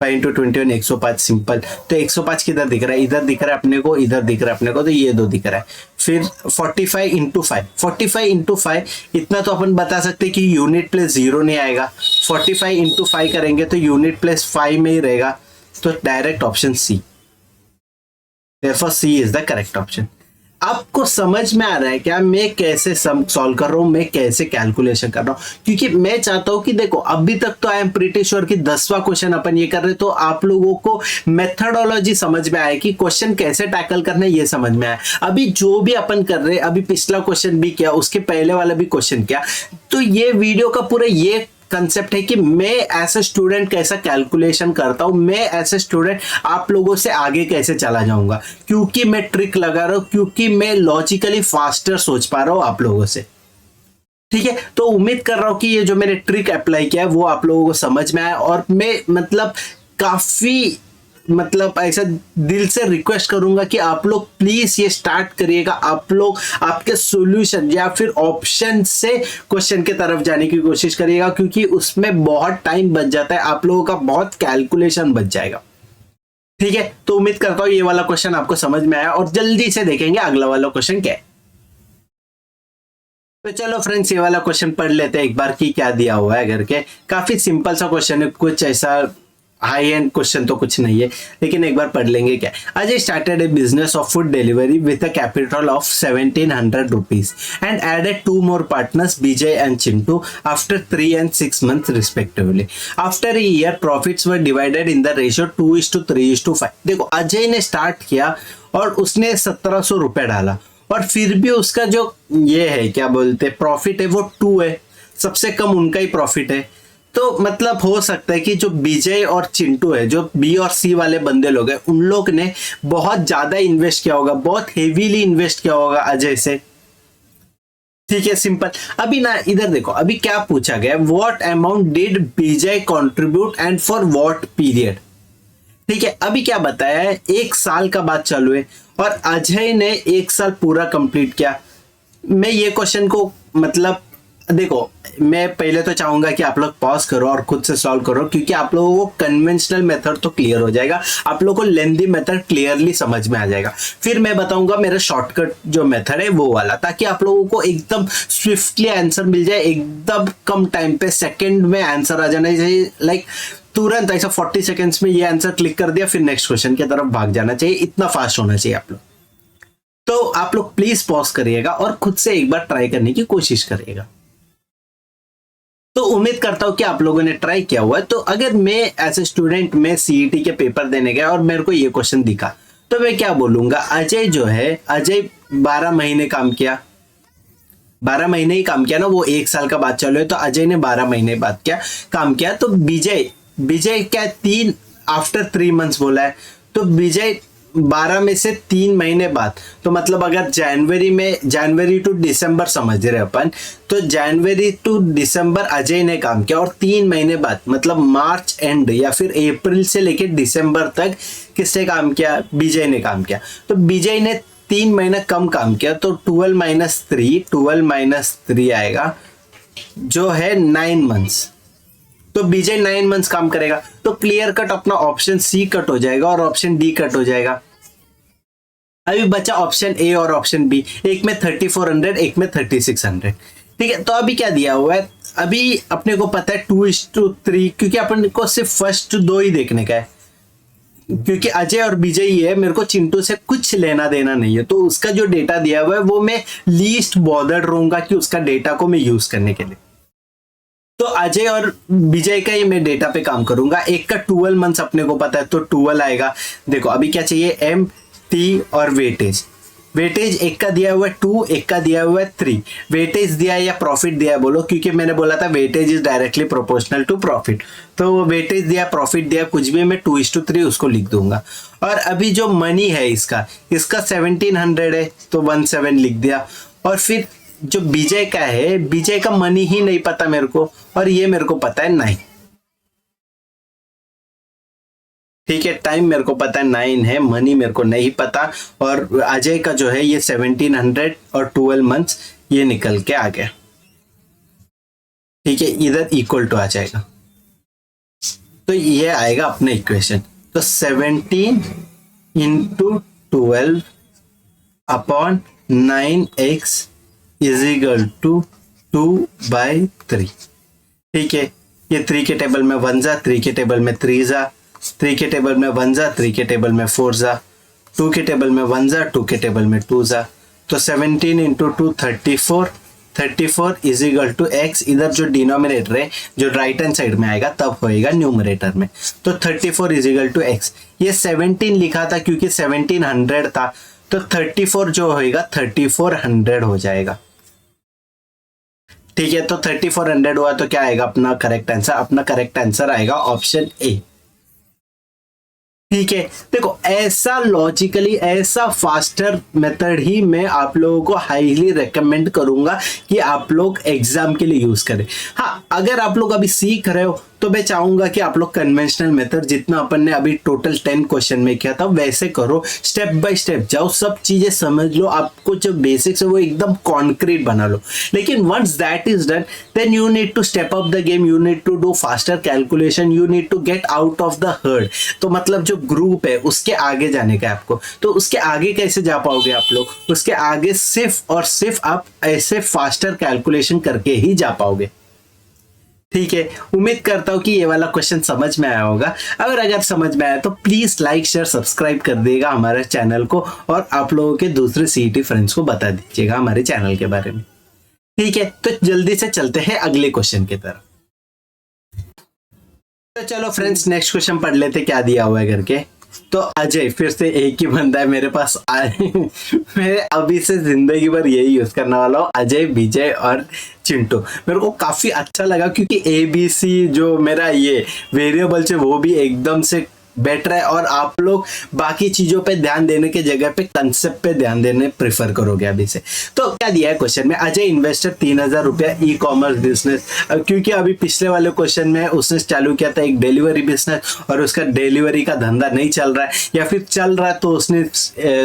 5 × 21 105, सिंपल। तो 105 किधर दिख रहा है, इधर दिख रहा है अपने को, इधर दिख रहा है अपने को, तो ये दो दिख रहा है। फिर 45 × 5, 45 × 5 इतना तो अपन बता सकते हैं कि यूनिट प्लेस 0 नहीं आएगा। 45 × 5 करेंगे तो यूनिट प्लेस 5 में ही रहेगा, तो direct option C, therefore C is the correct option। आपको समझ में आ रहा है क्या मैं कैसे सॉल्व कर रहा हूँ, मैं कैसे कैलकुलेशन कर रहा हूँ? क्योंकि मैं चाहता हूँ कि देखो अभी तक तो आई एम प्रीटी श्योर कि 10वां क्वेश्चन अपन ये कर रहे, तो आप लोगों को मेथडोलॉजी समझ में आए कि क्वेश्चन कैसे टैकल करना है, ये समझ में आया। अभी जो भी अपन कर रहे, अभी पिछला क्वेश्चन भी किया, उसके पहले वाला भी क्वेश्चन किया, तो ये वीडियो का पूरा ये कंसेप्ट है कि मैं एज ए स्टूडेंट कैसा कैलकुलेशन करता हूं, मैं एज ए स्टूडेंट आप लोगों से आगे कैसे चला जाऊंगा, क्योंकि मैं ट्रिक लगा रहा हूं, क्योंकि मैं लॉजिकली फास्टर सोच पा रहा हूं आप लोगों से। ठीक है, तो उम्मीद कर रहा हूं कि ये जो मैंने ट्रिक अप्लाई किया है वो आप लोगों को समझ में आया, और मैं मतलब काफी मतलब ऐसा दिल से रिक्वेस्ट करूंगा कि आप लोग प्लीज ये स्टार्ट करिएगा। आप लोग आपके सॉल्यूशन या फिर ऑप्शन से क्वेश्चन की तरफ जाने की कोशिश करिएगा, क्योंकि उसमें बहुत टाइम बच जाता है, आप लोगों का बहुत कैलकुलेशन बच जाएगा। ठीक है, तो उम्मीद करता हूं ये वाला क्वेश्चन आपको समझ में आया, और जल्दी से देखेंगे अगला वाला क्वेश्चन क्या है। तो चलो फ्रेंड्स, ये वाला क्वेश्चन पढ़ लेते हैं एक बार कि क्या दिया हुआ है करके। काफी सिंपल सा क्वेश्चन है, कुछ ऐसा हाई एंड क्वेश्चन तो कुछ नहीं है, लेकिन एक बार पढ़ लेंगे क्या। Ajay started A business of food delivery with a capital of 1700 rupees and added 2 more partners, Bijay and Chintu, after 3 and 6 months respectively. After a year, profits were divided in the ratio 2:3:5. देखो अजय ने स्टार्ट किया और उसने 1700 रुपए डाला, और फिर भी उसका जो ये है क्या बोलते प्रॉफिट है वो 2 है, सबसे कम उनका ही प्रॉफिट है। तो मतलब हो सकता है कि जो विजय और चिंटू है, जो बी और सी वाले बंदे लोग हैं, उन लोग ने बहुत ज्यादा इन्वेस्ट किया होगा, बहुत हेवीली इन्वेस्ट किया होगा अजय से। ठीक है, सिंपल। अभी ना इधर देखो, अभी क्या पूछा गया, what amount did Vijay contribute and for what period. ठीक है, अभी क्या बताया है, 1 साल का बात चालू है और अजय ने 1 साल पूरा कंप्लीट किया। मैं ये क्वेश्चन को मतलब देखो, मैं पहले तो चाहूंगा कि आप लोग पॉज करो और खुद से सॉल्व करो, क्योंकि आप लोगों को कन्वेंशनल मेथड तो क्लियर हो जाएगा, आप लोगों को लेंथी मेथड क्लियरली समझ में आ जाएगा। फिर मैं बताऊंगा मेरा शॉर्टकट जो मेथड है वो वाला, ताकि आप लोगों को एकदम स्विफ्टली आंसर मिल जाए, एकदम कम टाइम पे सेकंड में आंसर आ जाना चाहिए। लाइक तुरंत ऐसा 40 सेकेंड्स में ये आंसर क्लिक कर दिया, फिर नेक्स्ट क्वेश्चन की तरफ भाग जाना चाहिए, इतना फास्ट होना चाहिए आप लोग। तो आप लोग प्लीज पॉज करिएगा और खुद से एक बार ट्राई करने की कोशिश करिएगा। तो उम्मीद करता हूं कि आप लोगों ने ट्राई किया हुआ है। तो अगर मैं एज ए स्टूडेंट में सीईटी के पेपर देने गया और मेरे को ये क्वेश्चन दिखा, तो मैं क्या बोलूंगा, अजय जो है, अजय 12 महीने काम किया, 12 महीने ही काम किया ना, वो 1 साल का बात चालू है, तो अजय ने 12 महीने बाद क्या काम किया। तो विजय क्या 3 आफ्टर 3 मंथ्स बोला है, तो विजय 12 में से 3 महीने बाद, तो मतलब अगर जनवरी टू दिसंबर समझ रहे अपन, तो जनवरी टू दिसंबर अजय ने काम किया, और 3 महीने बाद मतलब मार्च एंड या फिर अप्रैल से लेकर दिसंबर तक किसने काम किया, विजय ने काम किया। तो विजय ने 3 महीने कम काम किया, तो 12 माइनस 3 आएगा जो है 9 मंथ्स। तो विजय 9 मंथ्स काम करेगा, तो क्लियर कट अपना ऑप्शन सी कट हो जाएगा और ऑप्शन डी कट हो जाएगा। अभी बचा ऑप्शन ए और ऑप्शन बी, एक में 3400, एक में 3600। ठीक है, तो अभी क्या दिया हुआ है, अभी अपने को पता है 2:3, क्योंकि अपन को सिर्फ फर्स्ट 2 ही देखने का है, क्योंकि अजय और विजय ही है, मेरे को चिंटू से कुछ लेना देना नहीं है। तो उसका जो डेटा दिया हुआ है वो मैं लीस्ट बॉदर्ड रहूंगा कि उसका डेटा को मैं यूज करने के लिए। तो अजय और विजय का ही मैं डेटा पे काम करूंगा। एक का 12 मंथ्स अपने को पता है, तो 12 आएगा। देखो अभी क्या चाहिए, एम टी और वेटेज। एक का दिया हुआ है 2, एक का दिया हुआ है 3। वेटेज दिया है या प्रॉफिट दिया है बोलो, क्योंकि मैंने बोला था weightage is directly proportional to profit. तो वेटेज दिया, प्रॉफिट दिया, कुछ भी मैं 2:3 उसको लिख दूंगा। और अभी जो मनी है इसका 1700 है, तो 17 लिख दिया। और फिर जो विजय का है, विजय का मनी ही नहीं पता मेरे को, और ये मेरे को पता है 9। ठीक है, टाइम मेरे को पता है 9 है, मनी मेरे को नहीं पता। और अजय का जो है ये 1700 और 12 मंथ्स ये निकल के आ गया। ठीक है, इधर इक्वल टू आ जाएगा, तो ये आएगा अपना इक्वेशन। तो 17 into 12 upon 9x is equal to 2/3। ठीक है, ये 3 के टेबल में 1 जा, 3 के टेबल में 3 जा, 3 के टेबल में 1 जा, 3 के टेबल में 4 जा, 2 के टेबल में 1 जा, 2 के टेबल में 2 जा, तो 17 into 2 34, 34 is equal to x. इधर जो डिनोमिनेटर है जो राइट हैंड साइड में आएगा तब होएगा न्यूमरेटर में, तो 34 इज इक्वल टू एक्स। ये 17 लिखा था क्योंकि 1700 था, तो 34 जो होएगा 3400 हो जाएगा। ठीक है, तो 3400 हुआ तो क्या आएगा अपना करेक्ट आंसर? अपना करेक्ट आंसर आएगा ऑप्शन ए। ठीक है, देखो ऐसा लॉजिकली, ऐसा फास्टर मेथड ही मैं आप लोगों को हाईली रेकमेंड करूंगा कि आप लोग एग्जाम के लिए यूज करें। हाँ, अगर आप लोग अभी सीख रहे हो तो मैं चाहूंगा कि आप लोग कन्वेंशनल मेथड जितना अपन ने अभी टोटल 10 क्वेश्चन में किया था वैसे करो, स्टेप बाय स्टेप जाओ, सब चीजें समझ लो, आपको जो बेसिक्स है वो एकदम कॉन्क्रीट बना लो। लेकिन once that is done, then you need to step up the game, you need to do faster calculation, you need to get out of the herd. तो मतलब जो ग्रुप है उसके आगे जाने का आपको, तो उसके आगे कैसे जा पाओगे आप लोग? उसके आगे सिर्फ और सिर्फ आप ऐसे फास्टर कैलकुलेशन करके ही जा पाओगे। ठीक है, उम्मीद करता हूं कि ये वाला क्वेश्चन समझ में आया होगा। अगर समझ में आया तो प्लीज लाइक शेयर सब्सक्राइब कर देगा हमारे चैनल को, और आप लोगों के दूसरे सीईटी फ्रेंड्स को बता दीजिएगा हमारे चैनल के बारे में। ठीक है, तो जल्दी से चलते हैं अगले क्वेश्चन की तरफ। तो चलो फ्रेंड्स, नेक्स्ट क्वेश्चन पढ़ लेते क्या दिया हुआ है करके। तो अजय, फिर से एक ही बंदा है मेरे पास मैं अभी से जिंदगी भर यही यूज करने वाला हूँ, अजय, विजय और चिंटू। मेरे को काफी अच्छा लगा क्योंकि ABC जो मेरा ये वेरिएबल है वो भी एकदम से बेटर है, और आप लोग बाकी चीजों पे ध्यान देने के जगह पे कंसेप्ट पे ध्यान देने प्रेफर करोगे अभी से। तो क्या दिया है क्वेश्चन में? अजय इन्वेस्टर 3000 रुपया ई कॉमर्स बिजनेस, क्योंकि अभी पिछले वाले क्वेश्चन में उसने चालू किया था एक डिलीवरी बिजनेस और उसका डिलीवरी का धंधा नहीं चल रहा है, या फिर चल रहा है तो उसने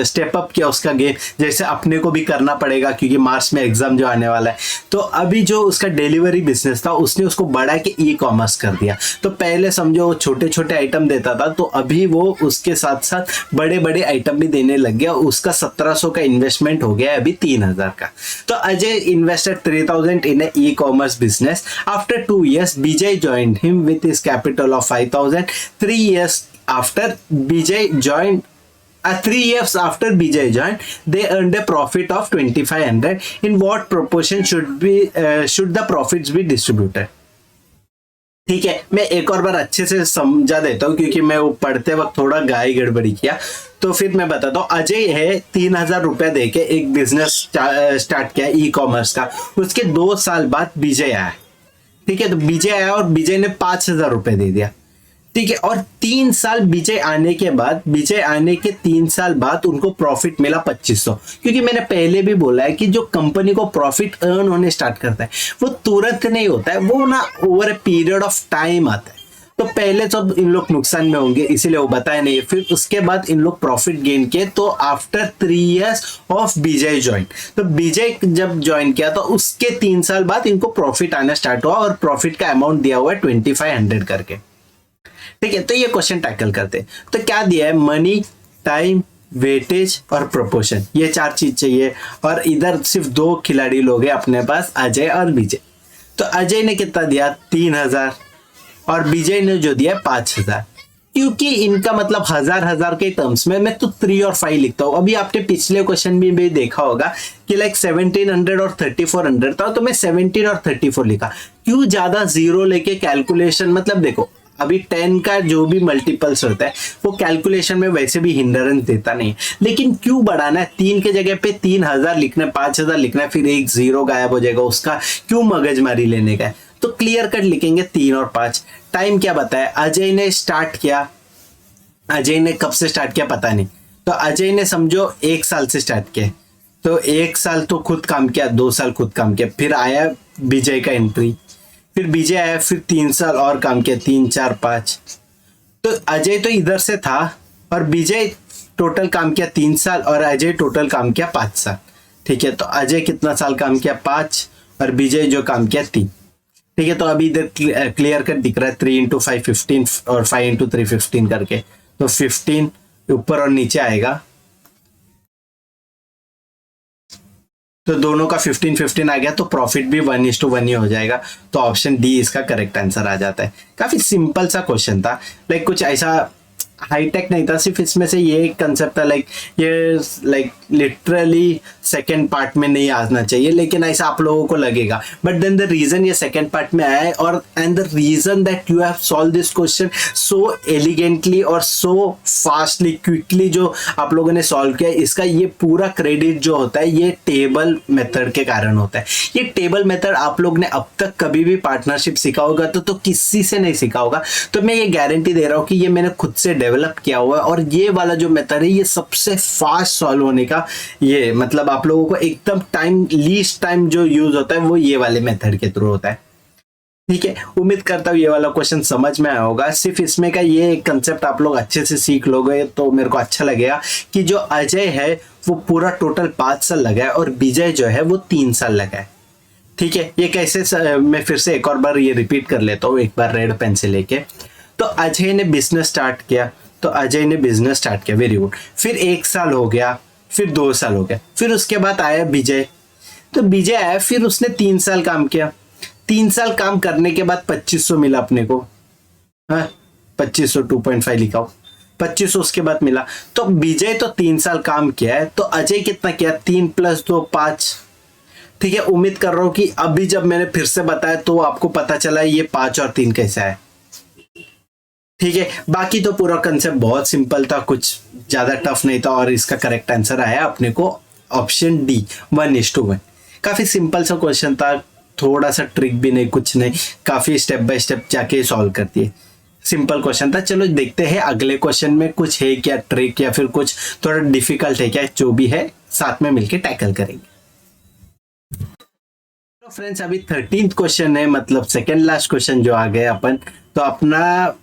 स्टेप अप किया उसका गेम, जैसे अपने को भी करना पड़ेगा क्योंकि मार्च में एग्जाम जो आने वाला है। तो अभी जो उसका डिलीवरी बिजनेस था उसने उसको बढ़ा के ई कॉमर्स कर दिया। तो पहले समझो छोटे छोटे आइटम देता था, तो अभी वो उसके साथ साथ बड़े बड़े आइटम भी देने लग गया। उसका 1700 का इन्वेस्टमेंट हो गया अभी 3000 का। तो Ajay invested 3000 in a e-commerce business. After 2 years Vijay joined him with his capital of 5000. 3 years after Vijay joined 3 years after Vijay joined, they earned a profit of 2500. In what proportion should the profits be distributed? ठीक है, मैं एक और बार अच्छे से समझा देता हूँ क्योंकि मैं वो पढ़ते वक्त थोड़ा गाय गड़बड़ी किया। तो फिर मैं बताता हूँ। अजय है 3000 रुपया देके एक बिजनेस स्टार्ट किया ई कॉमर्स का। उसके 2 साल बाद विजय आया। ठीक है, तो विजय आया और विजय ने 5000 रुपए दे दिया। ठीक है, और 3 साल विजय आने के 3 साल बाद उनको प्रॉफिट मिला 2500। क्योंकि मैंने पहले भी बोला है कि जो कंपनी को प्रॉफिट अर्न होने स्टार्ट करता है वो तुरंत नहीं होता है, वो ना over a period of time आता है। तो पहले तो इन लोग नुकसान में होंगे इसीलिए वो बताया नहीं, फिर उसके बाद इन लोग प्रॉफिट गेन किए। तो after 3 years of Vijay join, तो विजय जब ज्वाइन किया तो उसके 3 साल बाद इनको प्रॉफिट आना स्टार्ट हुआ, और प्रॉफिट का अमाउंट दिया हुआ है 2500 करके। ठीक है, तो ये क्वेश्चन टैकल करते हैं। तो क्या दिया है? मनी, टाइम, वेटेज और प्रोपोर्शन, ये 4 चीज चाहिए। और इधर सिर्फ 2 खिलाड़ी लोग हैं अपने पास, अजय और विजय। तो अजय ने कितना दिया? 3000, और विजय ने जो दिया 5000। क्योंकि इनका मतलब हजार के टर्म्स में मैं तो 3 और 5 लिखता हूँ। अभी आपने पिछले क्वेश्चन में भी देखा होगा कि लाइक 1700 और 3400 था, तो मैं 17 और 34 लिखा। क्यों ज्यादा जीरो लेके कैलकुलेशन? मतलब देखो अभी 10 का जो भी मल्टीपल्स होता है वो कैलकुलेशन में वैसे भी हिंडरेंस देता नहीं, लेकिन क्यों बढ़ाना है? 3 के जगह पे 3000 लिखना है, 5000 लिखना है, फिर एक जीरो गायब हो जाएगा, उसका क्यों मगजमारी लेने का है? तो क्लियर कट लिखेंगे 3 और 5। टाइम क्या बताया? अजय ने स्टार्ट किया, अजय ने कब से स्टार्ट किया पता नहीं, तो अजय ने समझो 1 साल से स्टार्ट किया, तो 1 साल तो खुद काम किया, 2 साल खुद काम किया, फिर आया विजय का एंट्री, फिर विजय आया, फिर 3 साल और काम किया, 3 4 5। तो अजय तो इधर से था और विजय टोटल काम किया 3 साल और अजय टोटल काम किया 5 साल। ठीक है, तो अजय कितना साल काम किया? 5, और विजय जो काम किया 3। ठीक है, तो अभी इधर क्लियर कट दिख रहा है 3 into 5 15 और 5 into 3 15 करके, तो 15 ऊपर और नीचे आएगा, तो दोनों का 15 आ गया, तो प्रॉफिट भी 1:1 ही हो जाएगा। तो ऑप्शन डी इसका करेक्ट आंसर आ जाता है। काफी सिंपल सा क्वेश्चन था, लाइक कुछ ऐसा हाईटेक नहीं था, सिर्फ इसमें से ये एक कंसेप्ट था, लाइक ये लाइक लिटरली सेकेंड पार्ट में नहीं आना चाहिए, लेकिन ऐसा आप लोगों को लगेगा, बट देन द रीजन ये सेकेंड पार्ट में आया है, और and the reason that you have solve this question so elegantly और सो फास्टली क्विकली जो आप लोगों ने सॉल्व किया, इसका ये पूरा क्रेडिट जो होता है ये टेबल मेथड के कारण होता है। ये टेबल मेथड आप लोग ने अब तक कभी भी पार्टनरशिप सीखा होगा तो किसी से नहीं सीखा होगा, तो मैं ये गारंटी दे रहा हूँ कि ये मैंने खुद से डेवलप किया हुआ है, और ये वाला जो मेथड है ये सबसे फास्ट सॉल्व होने का, ये मतलब आप लोगों को एकदम लीस्ट टाइम जो यूज होता है वो ये वाले मेथड के थ्रू होता है। ठीक है, उम्मीद करता हूँ ये वाला क्वेश्चन समझ में आया होगा। सिर्फ इसमें का ये एक कंसेप्ट आप लोग अच्छे से सीख लोगे तो मेरे को अच्छा लगेगा कि जो अजय है वो पूरा टोटल 5 साल लगा है और विजय जो है वो 3 साल लगा है। ठीक है, ये कैसे, मैं फिर से एक और बार ये रिपीट कर लेता हूँ, एक बार रेड पेन से लेके। तो अजय ने बिजनेस स्टार्ट किया, वेरी गुड। फिर 1 साल हो गया, फिर 2 साल हो गया, फिर उसके बाद आया विजय। तो विजय आया, फिर उसने 3 साल काम किया। 3 साल काम करने के बाद 2500 मिला अपने को, हाँ 2500 2.5 लिखा हो, 2500 उसके बाद मिला। तो विजय तो 3 साल काम किया है, तो अजय कितना किया, 3 + 2 5। ठीक है, उम्मीद कर रहा हूं कि अभी जब मैंने फिर से बताया तो आपको पता चला ये 5 और 3 कैसा है। ठीक है, बाकी तो पूरा कंसेप्ट बहुत सिंपल था, कुछ ज्यादा टफ नहीं था, और इसका करेक्ट आंसर आया अपने को ऑप्शन डी 1:1। काफी सिंपल सा क्वेश्चन था, थोड़ा सा ट्रिक भी नहीं, कुछ नहीं, काफी स्टेप बाय स्टेप जाके सॉल्व करती है, सिंपल क्वेश्चन था। चलो देखते हैं अगले क्वेश्चन में कुछ है क्या ट्रिक, या फिर कुछ थोड़ा डिफिकल्ट है क्या, जो भी है साथ में मिलके टैकल करेंगे। तो फ्रेंड्स अभी 13th क्वेश्चन है, मतलब सेकेंड लास्ट क्वेश्चन जो आ गए अपन। तो अपना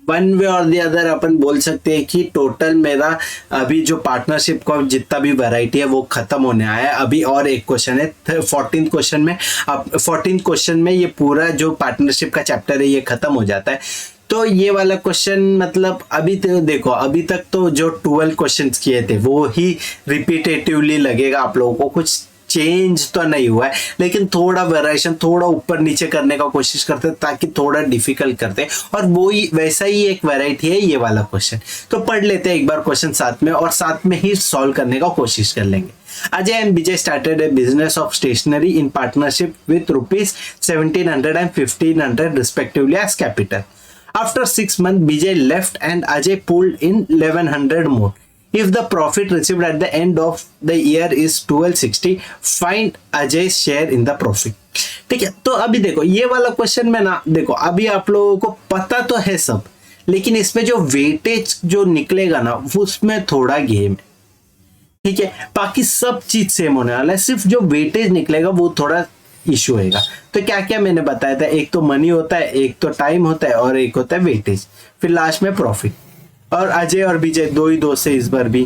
वन वे और द अदर अपन बोल सकते हैं कि टोटल मेरा अभी जो पार्टनरशिप का जितना भी वैरायटी है वो खत्म होने आया है। अभी और एक क्वेश्चन है 14th क्वेश्चन में। अब 14th क्वेश्चन में ये पूरा जो पार्टनरशिप का चैप्टर है ये खत्म हो जाता है। तो ये वाला क्वेश्चन मतलब अभी तो देखो, अभी तक तो जो 12 क्वेश्चंस किए थे वो ही रिपीटेटिवली लगेगा आप लोगों को, कुछ चेंज तो नहीं हुआ है, लेकिन थोड़ा वेरिएशन, थोड़ा ऊपर नीचे करने का कोशिश करते हैं ताकि थोड़ा डिफिकल्ट करते हैं, और वो ही वैसा ही एक वैरायटी है ये वाला क्वेश्चन। तो पढ़ लेते हैं एक बार क्वेश्चन साथ में, और साथ में ही सॉल्व करने का कोशिश कर लेंगे। Ajay and Vijay started a business of stationery in partnership with rupees 1700 and 1500 respectively as capital. After 6 months, Vijay left and Ajay pulled in 1100 more. If the profit received at the end of the year is 1260, find Ajay's share in the profit. ठीक है, तो अभी देखो ये वाला क्वेश्चन में ना, देखो अभी आप लोगों को पता तो है सब, लेकिन इसमें जो वेटेज जो निकलेगा ना उसमें थोड़ा गेम है। ठीक है, बाकी सब चीज सेम होने वाला है, सिर्फ जो वेटेज निकलेगा वो थोड़ा इशू होगा। तो क्या क्या मैंने बताया था, एक तो मनी होता है, एक तो टाइम होता है, और एक होता है वेटेज, फिर लास्ट में प्रॉफिट। और अजय और विजय दो से इस बार भी।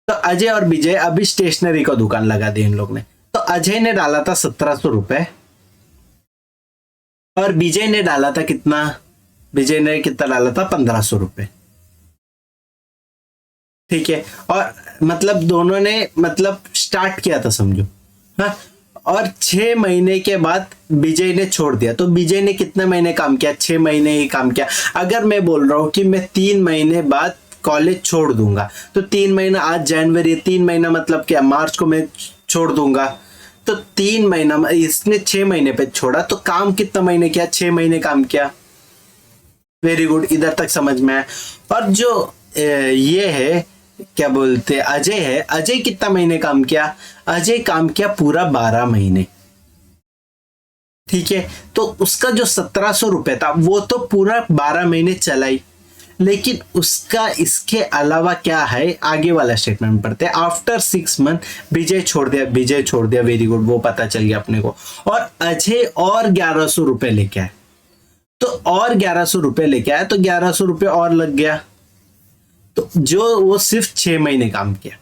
तो अजय और विजय अभी स्टेशनरी का दुकान लगा दी इन लोग ने। तो अजय ने डाला था 1700 रुपए और विजय ने डाला था कितना, विजय ने कितना डाला था 1500 रुपए। ठीक है, और मतलब दोनों ने मतलब स्टार्ट किया था समझो, हाँ। और 6 महीने के बाद विजय ने छोड़ दिया। तो विजय ने कितने महीने काम किया, 6 महीने ही काम किया। अगर मैं बोल रहा हूं कि मैं 3 महीने बाद कॉलेज छोड़ दूंगा, तो 3 महीना, आज जनवरी, 3 महीना मतलब क्या, मार्च को मैं छोड़ दूंगा। तो 3 महीना, इसने 6 महीने पे छोड़ा, तो काम कितना महीने किया, 6 महीने काम किया। वेरी गुड, इधर तक समझ में आया। और जो ये है क्या बोलते अजय है, अजय कितना महीने काम किया, अजय काम किया पूरा 12 महीने। ठीक है, तो उसका जो 1700 रुपए था वो तो पूरा 12 महीने चलाई, लेकिन उसका इसके अलावा क्या है आगे वाला स्टेटमेंट में पढ़ते हैं। आफ्टर 6 मंथ विजय छोड़ दिया, वेरी गुड, वो पता चल गया अपने को। और अजय और 1100 रुपए लेके आए, तो और 1100 रुपए लेके आया, तो 1100 रुपए और लग गया, तो जो वो सिर्फ 6 महीने काम किया।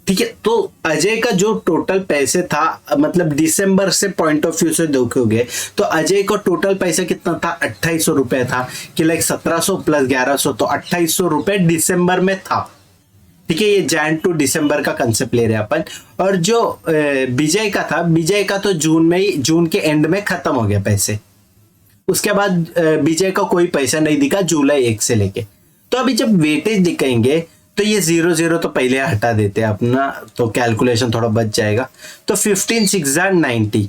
ठीक है, तो अजय का जो टोटल पैसे था, मतलब दिसंबर से पॉइंट ऑफ व्यू से देखोगे तो अजय को टोटल पैसा कितना था, 2800 रुपए था, कि लाइक 1700 + 1100, तो 2800 रुपए दिसंबर में था। ठीक है, ये जैन टू दिसंबर का कंसेप्ट ले रहे हैं अपन। और जो विजय का था, विजय का तो जून में ही, जून के एंड में खत्म हो गया पैसे। उसके बाद विजय का कोई पैसा नहीं दिखा जुलाई 1 से लेके। तो अभी जब वेटेज दिखाएंगे तो ये 0 0 तो पहले हटा देते हैं अपना, तो कैलकुलेशन थोड़ा बच जाएगा। तो 15 6 90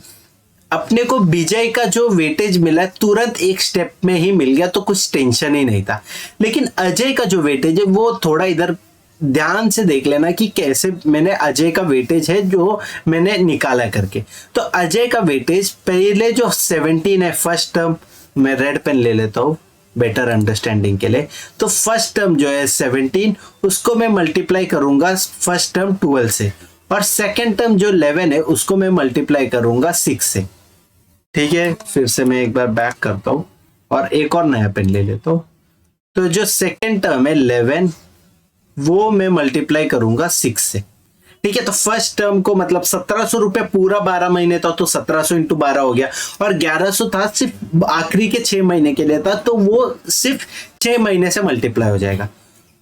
अपने को विजय का जो वेटेज मिला तुरंत एक स्टेप में ही मिल गया, तो कुछ टेंशन ही नहीं था। लेकिन अजय का जो वेटेज है वो थोड़ा इधर ध्यान से देख लेना कि कैसे मैंने अजय का वेटेज है जो मैंने निकाला करके। तो अजय का वेटेज पहले जो 17 है फर्स्ट टर्म, मैं रेड पेन ले लेता हूँ बेटर अंडरस्टैंडिंग के लिए। तो फर्स्ट टर्म जो है 17 उसको मैं मल्टीप्लाई करूंगा फर्स्ट टर्म 12 से, और सेकेंड टर्म जो 11 है उसको मैं मल्टीप्लाई करूंगा 6 से। ठीक है, फिर से मैं एक बार बैक करता हूँ और एक और नया पेन ले लेता हूँ। तो जो सेकेंड टर्म है 11 वो मैं मल्टीप्लाई करूंगा 6 से। ठीक है, तो फर्स्ट टर्म को मतलब 1700 रुपए पूरा 12 महीने था, तो 1700 इंटू 12 हो गया, और 1100 था सिर्फ आखिरी के 6 महीने के लिए था, तो वो सिर्फ 6 महीने से मल्टीप्लाई हो जाएगा।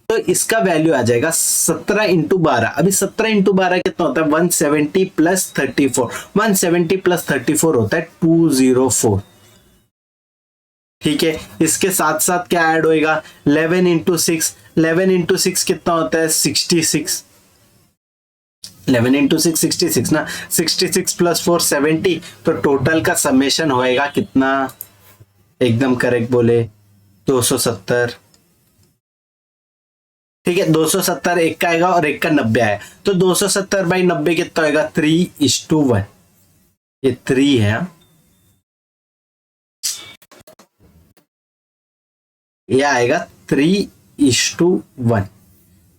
तो इसका वैल्यू आ जाएगा 17 इंटू 12। अभी 17 इंटू 12 कितना होता है 170 प्लस 34, 170 प्लस 34 होता है 204। ठीक है, इसके साथ साथ क्या ऐड होएगा 11 इंटू 6, 11 इंटू 6 कितना होता है 66, 11 इंटू 6 66 ना, 66 प्लस 4 70, तो टोटल का समेशन होएगा कितना, एकदम करेक्ट बोले 270। ठीक है, 270 एक का आएगा और एक का 90 आया, तो 270 बाई 90 कितना होएगा 3:1। ये 3 है, ये आएगा 3:1।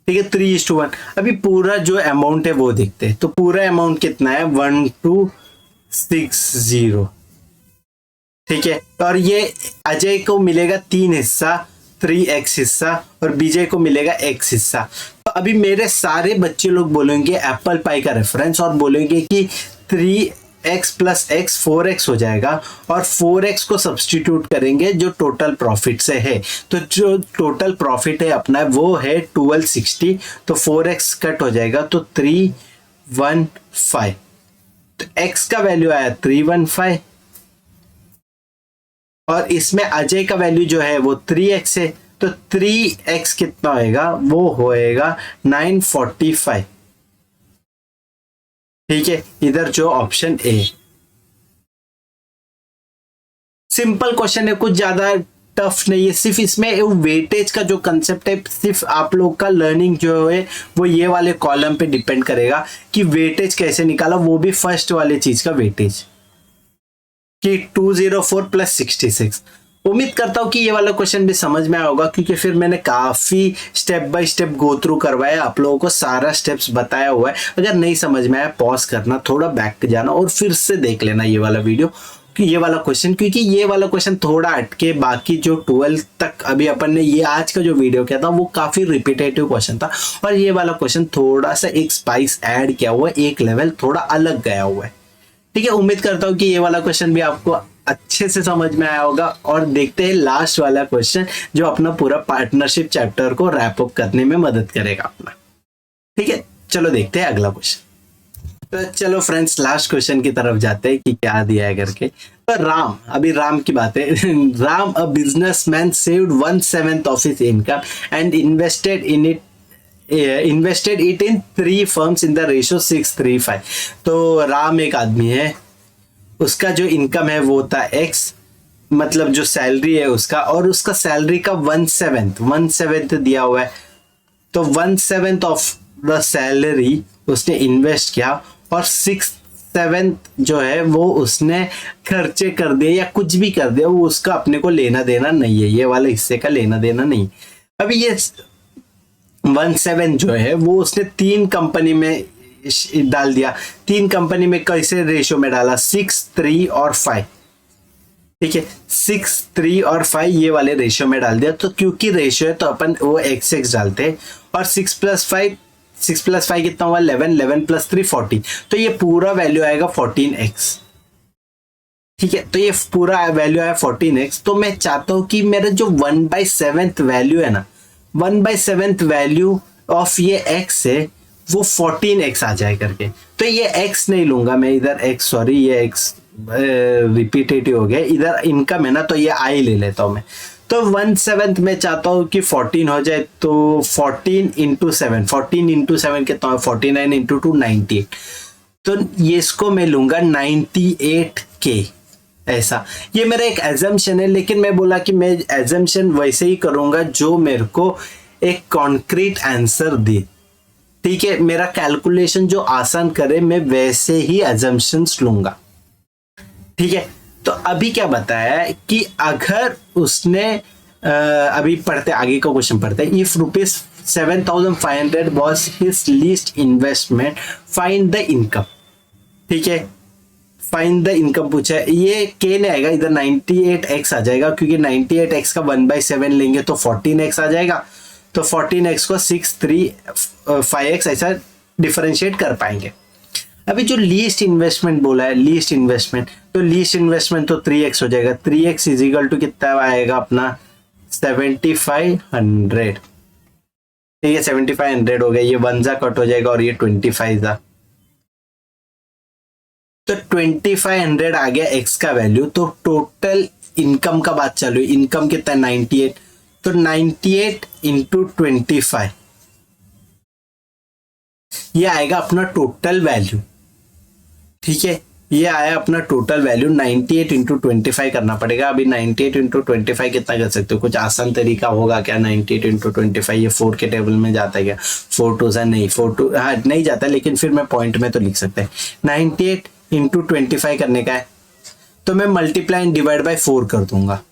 ठीक है, 3:1। अभी पूरा जो अमाउंट है वो देखते हैं। तो पूरा अमाउंट कितना है 1260। ठीक है, और ये अजय को मिलेगा 3 हिस्सा, 3x हिस्सा, और विजय को मिलेगा x हिस्सा। तो अभी मेरे सारे बच्चे लोग बोलेंगे एप्पल पाई का रेफरेंस और बोलेंगे कि 3x प्लस x 4x हो जाएगा, और 4x को सब्सटीट्यूट करेंगे जो टोटल प्रॉफिट से है। तो जो टोटल प्रॉफिट है अपना वो है 1260, तो 4x कट हो जाएगा तो 315। तो x का वैल्यू आया 315, और इसमें अजय का वैल्यू जो है वो 3x है, तो 3x कितना होएगा वो होएगा 945। ठीक है, इधर जो ऑप्शन ए। सिंपल क्वेश्चन है, कुछ ज्यादा टफ नहीं है, सिर्फ इसमें वेटेज का जो कंसेप्ट है, सिर्फ आप लोग का लर्निंग जो है वो ये वाले कॉलम पे डिपेंड करेगा कि वेटेज कैसे निकाला, वो भी फर्स्ट वाले चीज का वेटेज कि 204 प्लस 66। उम्मीद करता हूँ कि ये वाला क्वेश्चन भी समझ में आया होगा, क्योंकि फिर मैंने काफी step by step go through करवाया, आप लोगों को सारा स्टेप्स बताया हुआ है। अगर नहीं समझ में आया पॉज करना, थोड़ा बैक जाना और फिर से देख लेना ये वाला वीडियो कि ये वाला क्वेश्चन, क्योंकि ये वाला क्वेश्चन थोड़ा हटके बाकी जो 12 तक अभी अपन ने ये आज का जो वीडियो किया था वो काफी रिपीटेटिव क्वेश्चन था, और ये वाला क्वेश्चन थोड़ा सा एक स्पाइस ऐड किया हुआ है, एक लेवल थोड़ा अलग गया हुआ है। ठीक है, उम्मीद करता हूँ कि ये वाला क्वेश्चन भी आपको अच्छे से समझ में आया होगा, और देखते हैं लास्ट वाला क्वेश्चन जो अपना पूरा पार्टनरशिप चैप्टर को रैप अप करने में मदद करेगा अपना। ठीक है, चलो देखते हैं अगला क्वेश्चन। तो चलो फ्रेंड्स लास्ट क्वेश्चन की तरफ जाते हैं कि क्या दिया है करके। तो राम, अभी राम की बात है। Ram a businessman saved 1/7 of his income and invested it in 3 firms in the ratio 6:3:5। तो राम एक आदमी है, उसका जो इनकम है वो था x, मतलब जो सैलरी है उसका, और उसका सैलरी का 1/7 दिया हुआ है। तो 1/7 ऑफ द सैलरी उसने इन्वेस्ट किया, और 6/7 जो है वो उसने खर्चे कर दिए या कुछ भी कर दिया, वो उसका अपने को लेना देना नहीं है, ये वाले हिस्से का लेना देना नहीं। अभी ये 1/7 जो है वो उसने 3 कंपनी में डाल दिया। 3 कंपनी में कैसे रेशियो में डाला 6, 3 और 5। ठीक है, 6, 3 और 5 ये वाले रेशियो में डाल दिया। तो क्योंकि रेशियो है तो अपन वो x डालते हैं, और 6 प्लस 5 कितना हुआ 11, 11 प्लस 3 14। तो ये पूरा वैल्यू आएगा 14x। ठीक है, तो ये पूरा वैल्यू आया 14x। तो मैं चाहता हूं कि मेरा जो 1/7 वैल्यू है ना, 1/7 वैल्यू ऑफ ये x है वो 14x आ जाए करके। तो ये x नहीं लूंगा मैं इधर, x सॉरी ये x रिपीटेटिव हो गया, इधर इनकम है ना तो ये i ले लेता हूं मैं। तो 1/7 मैं चाहता हूँ कि 14 हो जाए, तो 14 इंटू 7, 14 इंटू 7 कितना, 49 इंटू 2 98। तो ये इसको मैं लूंगा 98K ऐसा। ये मेरा एक एजम्पशन है, लेकिन मैं बोला कि मैं एजम्पशन वैसे ही करूंगा जो मेरे को एक कॉन्क्रीट आंसर दे। ठीक है, मेरा कैलकुलेशन जो आसान करे मैं वैसे ही एजम्पशंस लूंगा। ठीक है, तो अभी क्या बताया है कि अगर उसने अभी पढ़ते आगे का क्वेश्चन पढ़ते हैं। If ₹7,500 was his least investment, find the income. ठीक है, फाइंड द इनकम पूछा है। ये के नहीं आएगा, इधर 98x आ जाएगा, क्योंकि 98x का 1/7 लेंगे तो 14x आ जाएगा। तो 14x को 6, 3, 5x ऐसा डिफरेंशिएट कर पाएंगे। अभी जो लीस्ट इन्वेस्टमेंट बोला है, लीस्ट इन्वेस्टमेंट, तो लीस्ट इन्वेस्टमेंट तो 3x हो जाएगा। 3x इज इक्वल टू कितना आएगा अपना 7500। ठीक है, 7500 हो गया, ये 1 जा कट हो जाएगा और ये 25 जा, तो 2500 आ गया x का वैल्यू। तो टोटल इनकम का बात चालू है, इनकम कितना है 98, तो 98 इंटू 25 ये आएगा अपना टोटल वैल्यू। ठीक है, ये आया अपना टोटल वैल्यू। 98 इंटू 25 करना पड़ेगा। अभी 98 इंटू 25 कितना कर सकते हो, कुछ आसान तरीका होगा क्या? 98 इंटू 25 ये 4 के टेबल में जाता है क्या? 4 2 नहीं, 4 2 हाँ नहीं जाता, लेकिन फिर मैं पॉइंट में तो लिख सकते हैं। 98 इंटू 25 करने का है, तो मैं मल्टीप्लाई एंड डिवाइड बाय 4 कर दूंगा।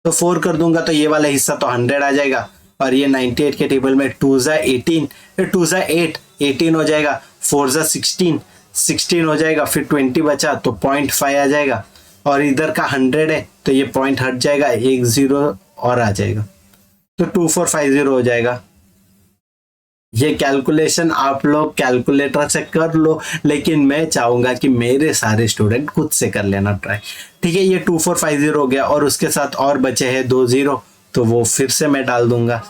तो 4 कर दूंगा तो ये वाला हिस्सा तो 100 आ जाएगा, और ये 98 के टेबल में 2 जा 18, 2 जा 8, 18 हो जाएगा, 4 जा 16, 16 हो जाएगा, फिर 20 बचा तो 0.5 आ जाएगा, और इधर का 100 है तो ये पॉइंट हट जाएगा, 1 0 और आ जाएगा, तो 2450 हो जाएगा। ये कैलकुलेशन आप लोग कैलकुलेटर से कर लो, लेकिन मैं चाहूंगा कि मेरे सारे स्टूडेंट खुद से कर लेना ट्राई। ठीक है, ये 2450 हो गया, और उसके साथ और बचे हैं 2 0, तो वो फिर से मैं डाल दूंगा।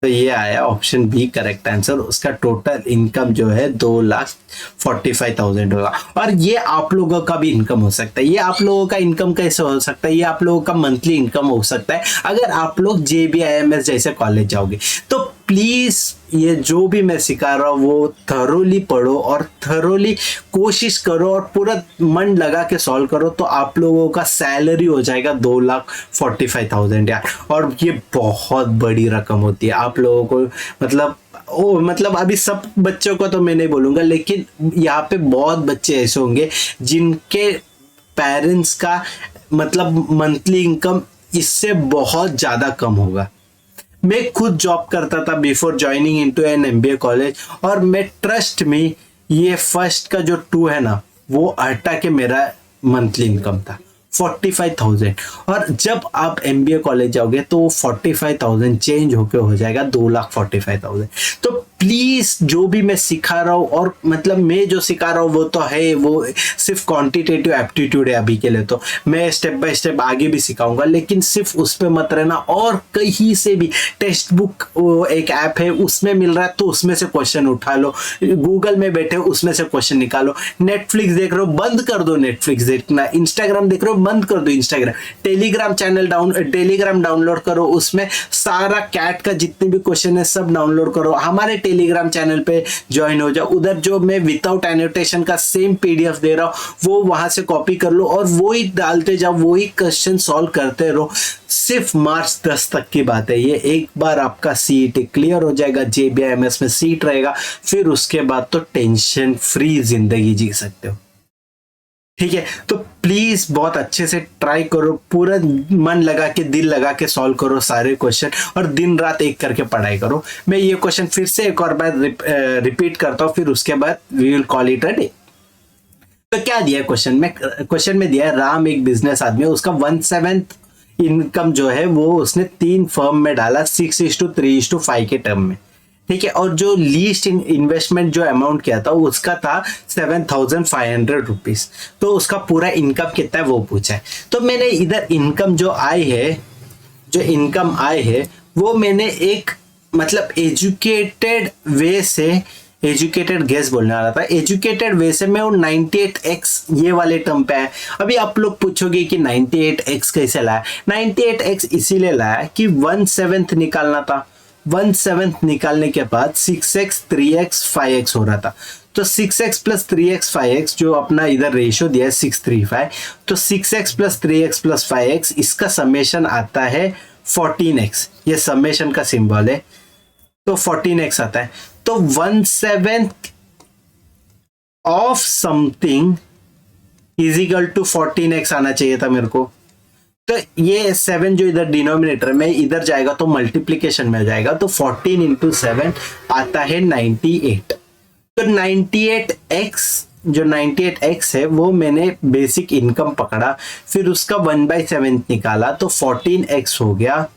तो ये आया ऑप्शन बी करेक्ट आंसर। उसका टोटल इनकम जो है 2,45,000 होगा। और ये आप लोगों का भी इनकम हो सकता है। ये आप लोगों का इनकम कैसे हो सकता है? ये आप लोगों का मंथली इनकम हो सकता है अगर आप लोग JBIMS जैसे कॉलेज जाओगे। तो प्लीज ये जो भी मैं सिखा रहा हूँ वो थरोली पढ़ो और थरोली कोशिश करो और पूरा मन लगा के सॉल्व करो, तो आप लोगों का सैलरी हो जाएगा 2,45,000 यार। और ये बहुत बड़ी रकम होती है आप लोगों को। मतलब अभी सब बच्चों को तो मैं नहीं बोलूंगा, लेकिन यहाँ पे बहुत बच्चे ऐसे होंगे जिनके पेरेंट्स का मतलब मंथली इनकम इससे बहुत ज्यादा कम होगा। मैं खुद जॉब करता था before joining into an MBA college, और मैं ट्रस्ट में ये फर्स्ट का जो 2 है ना वो हटा के मेरा मंथली इनकम था 45,000। और जब आप MBA कॉलेज जाओगे तो 45,000 चेंज होके हो जाएगा 2,45,000। तो प्लीज जो भी मैं सिखा रहा हूँ, और मतलब मैं जो सिखा रहा हूँ वो तो है, वो सिर्फ क्वांटिटेटिव एप्टीट्यूड है अभी के लिए। तो मैं स्टेप बाय स्टेप आगे भी सिखाऊंगा, लेकिन सिर्फ उस पे मत रहना। और कहीं से भी टेक्स्ट बुक एक ऐप है उसमें मिल रहा है तो उसमें से क्वेश्चन उठा लो, गूगल में बैठे उसमें से क्वेश्चन निकालो, नेटफ्लिक्स देख रहे हो बंद कर दो नेटफ्लिक्स देखना, इंस्टाग्राम देख रहे हो बंद कर दो इंस्टाग्राम, टेलीग्राम डाउनलोड करो, उसमें सारा कैट का जितने भी क्वेश्चन है सब डाउनलोड करो, हमारे टेलीग्राम चैनल पे ज्वाइन हो जाओ। उधर जो मैं विदाउट एनोटेशन का सेम PDF दे रहा हूँ वो वहां से कॉपी कर लो और वो ही डालते जाओ, वो ही क्वेश्चन सॉल्व करते रहो। सिर्फ मार्च 10 तक की बात है ये। एक बार आपका CET क्लियर हो जाएगा, JBIMS में सीट रहेगा, फिर उसके बाद तो टेंशन फ्री जिंदगी जी सकते हो। ठीक है, तो प्लीज बहुत अच्छे से ट्राई करो, पूरा मन लगा के दिल लगा के सॉल्व करो सारे क्वेश्चन, और दिन रात एक करके पढ़ाई करो। मैं ये क्वेश्चन फिर से एक और बार रिपीट करता हूँ, फिर उसके बाद we will call it a day. तो क्या दिया क्वेश्चन में दिया है, राम एक बिजनेस आदमी है, उसका 1/7 इनकम जो है वो उसने 3 फर्म में डाला 6:3:5 के टर्म में। ठीक है, और जो लीस्ट इन्वेस्टमेंट जो अमाउंट किया था उसका था 7,500 रुपीज। तो उसका पूरा इनकम कितना है वो पूछा है। तो मैंने इधर इनकम जो इनकम आए है वो मैंने एक मतलब एजुकेटेड वे से एजुकेटेड गेस बोलने वाला था। एजुकेटेड वैसे में वो 98x ये वाले टर्म पे है। अभी आप लोग पूछोगे कि 98x कैसे लाया। 98x इसीलिए लाया कि 1/7 निकालना था। 1/7 निकालने के बाद 6x 3x 5x हो रहा था। तो 6x प्लस 3x 5x जो अपना इधर रेशियो दिया है 635, तो 6x plus 3x plus 5x इसका समेशन आता है 14x। ये समेशन का सिंबल है, तो 14x आता है। तो 1/7 of something is equal to 14x आना चाहिए था मेरे को। तो ये 7 जो इधर डिनोमिनेटर में इधर जाएगा तो मल्टीप्लीकेशन में जाएगा, तो 14 इंटू 7 आता है 98। तो 98x जो 98x है वो मैंने बेसिक इनकम पकड़ा, फिर उसका 1/7 निकाला तो 14x हो गया।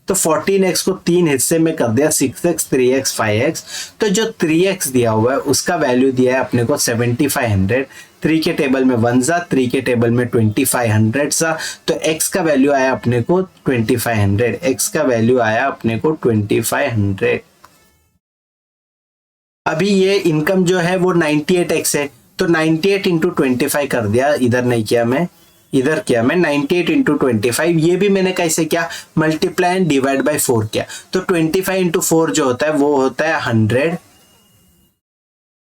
तो 14x को 3 हिस्से में कर दिया, 6x 3x 5x। तो जो 3x दिया हुआ है उसका वैल्यू दिया है अपने को 7500। 3 के टेबल में 1 सा, 3 के टेबल में 2500 सा, तो x का वैल्यू आया अपने को 2500। x का वैल्यू आया अपने को 2500। अभी ये इनकम जो है वो 98x है, तो 98 इंटू 25 कर दिया। इधर नहीं किया मैं, इधर किया मैं 98 इंटू 25। ये भी मैंने कैसे किया, मल्टीप्लाई एंड डिवाइड बाय 4 किया। तो 25 इंटू 4 जो होता है वो होता है 100,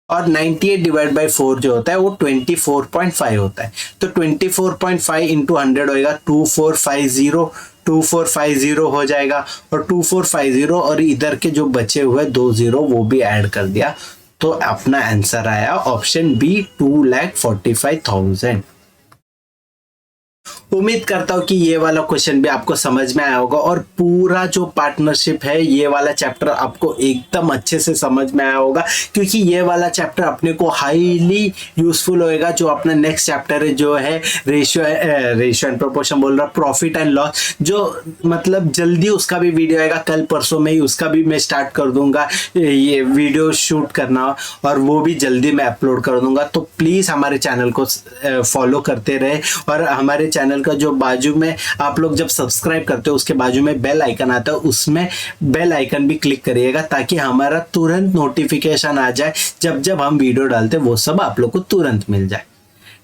और 98 डिवाइड बाय 4 जो होता है वो 24.5 होता है। तो 24.5 इंटू 100 होएगा 2450। 2450 हो जाएगा, और 2450 और इधर के जो बचे हुए 2 0 वो भी ऐड कर दिया, तो अपना आंसर आया ऑप्शन बी 2,45,000। उम्मीद करता हूँ कि ये वाला क्वेश्चन भी आपको समझ में आया होगा, और पूरा जो पार्टनरशिप है ये वाला चैप्टर आपको एकदम अच्छे से समझ में आया होगा, क्योंकि ये वाला चैप्टर अपने को हाईली यूजफुल होएगा। जो अपना नेक्स्ट चैप्टर है जो है रेशियो एंड प्रोपोर्शन बोल रहा, प्रॉफिट एंड लॉस, जो मतलब जल्दी उसका भी वीडियो आएगा, कल परसों में ही उसका भी मैं स्टार्ट कर दूंगा ये वीडियो शूट करना, और वो भी जल्दी मैं अपलोड कर दूंगा। तो प्लीज हमारे चैनल को फॉलो करते रहे, और हमारे चैनल का जो बाजू में आप लोग जब सब्सक्राइब करते हो उसके बाजू में बेल आइकन आता है, उसमें बेल आइकन भी क्लिक करिएगा, ताकि हमारा तुरंत नोटिफिकेशन आ जाए। जब जब हम वीडियो डालते हैं वो सब आप लोग को तुरंत मिल जाए।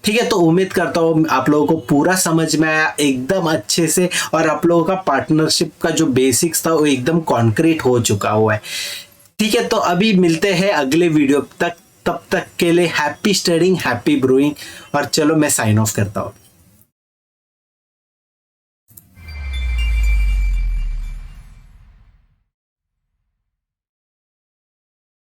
ठीक है, तो उम्मीद करता हूँ आप लोगों को पूरा समझ में आया एकदम अच्छे से, और आप लोगों का पार्टनरशिप का जो बेसिक्स था वो एकदम कॉन्क्रीट हो चुका हुआ है। ठीक है, तो अभी मिलते हैं अगले वीडियो तक। तब तक के लिए हैप्पी स्टडिंग, हैप्पी ब्रूइंग, और चलो मैं साइन ऑफ करता हूँ।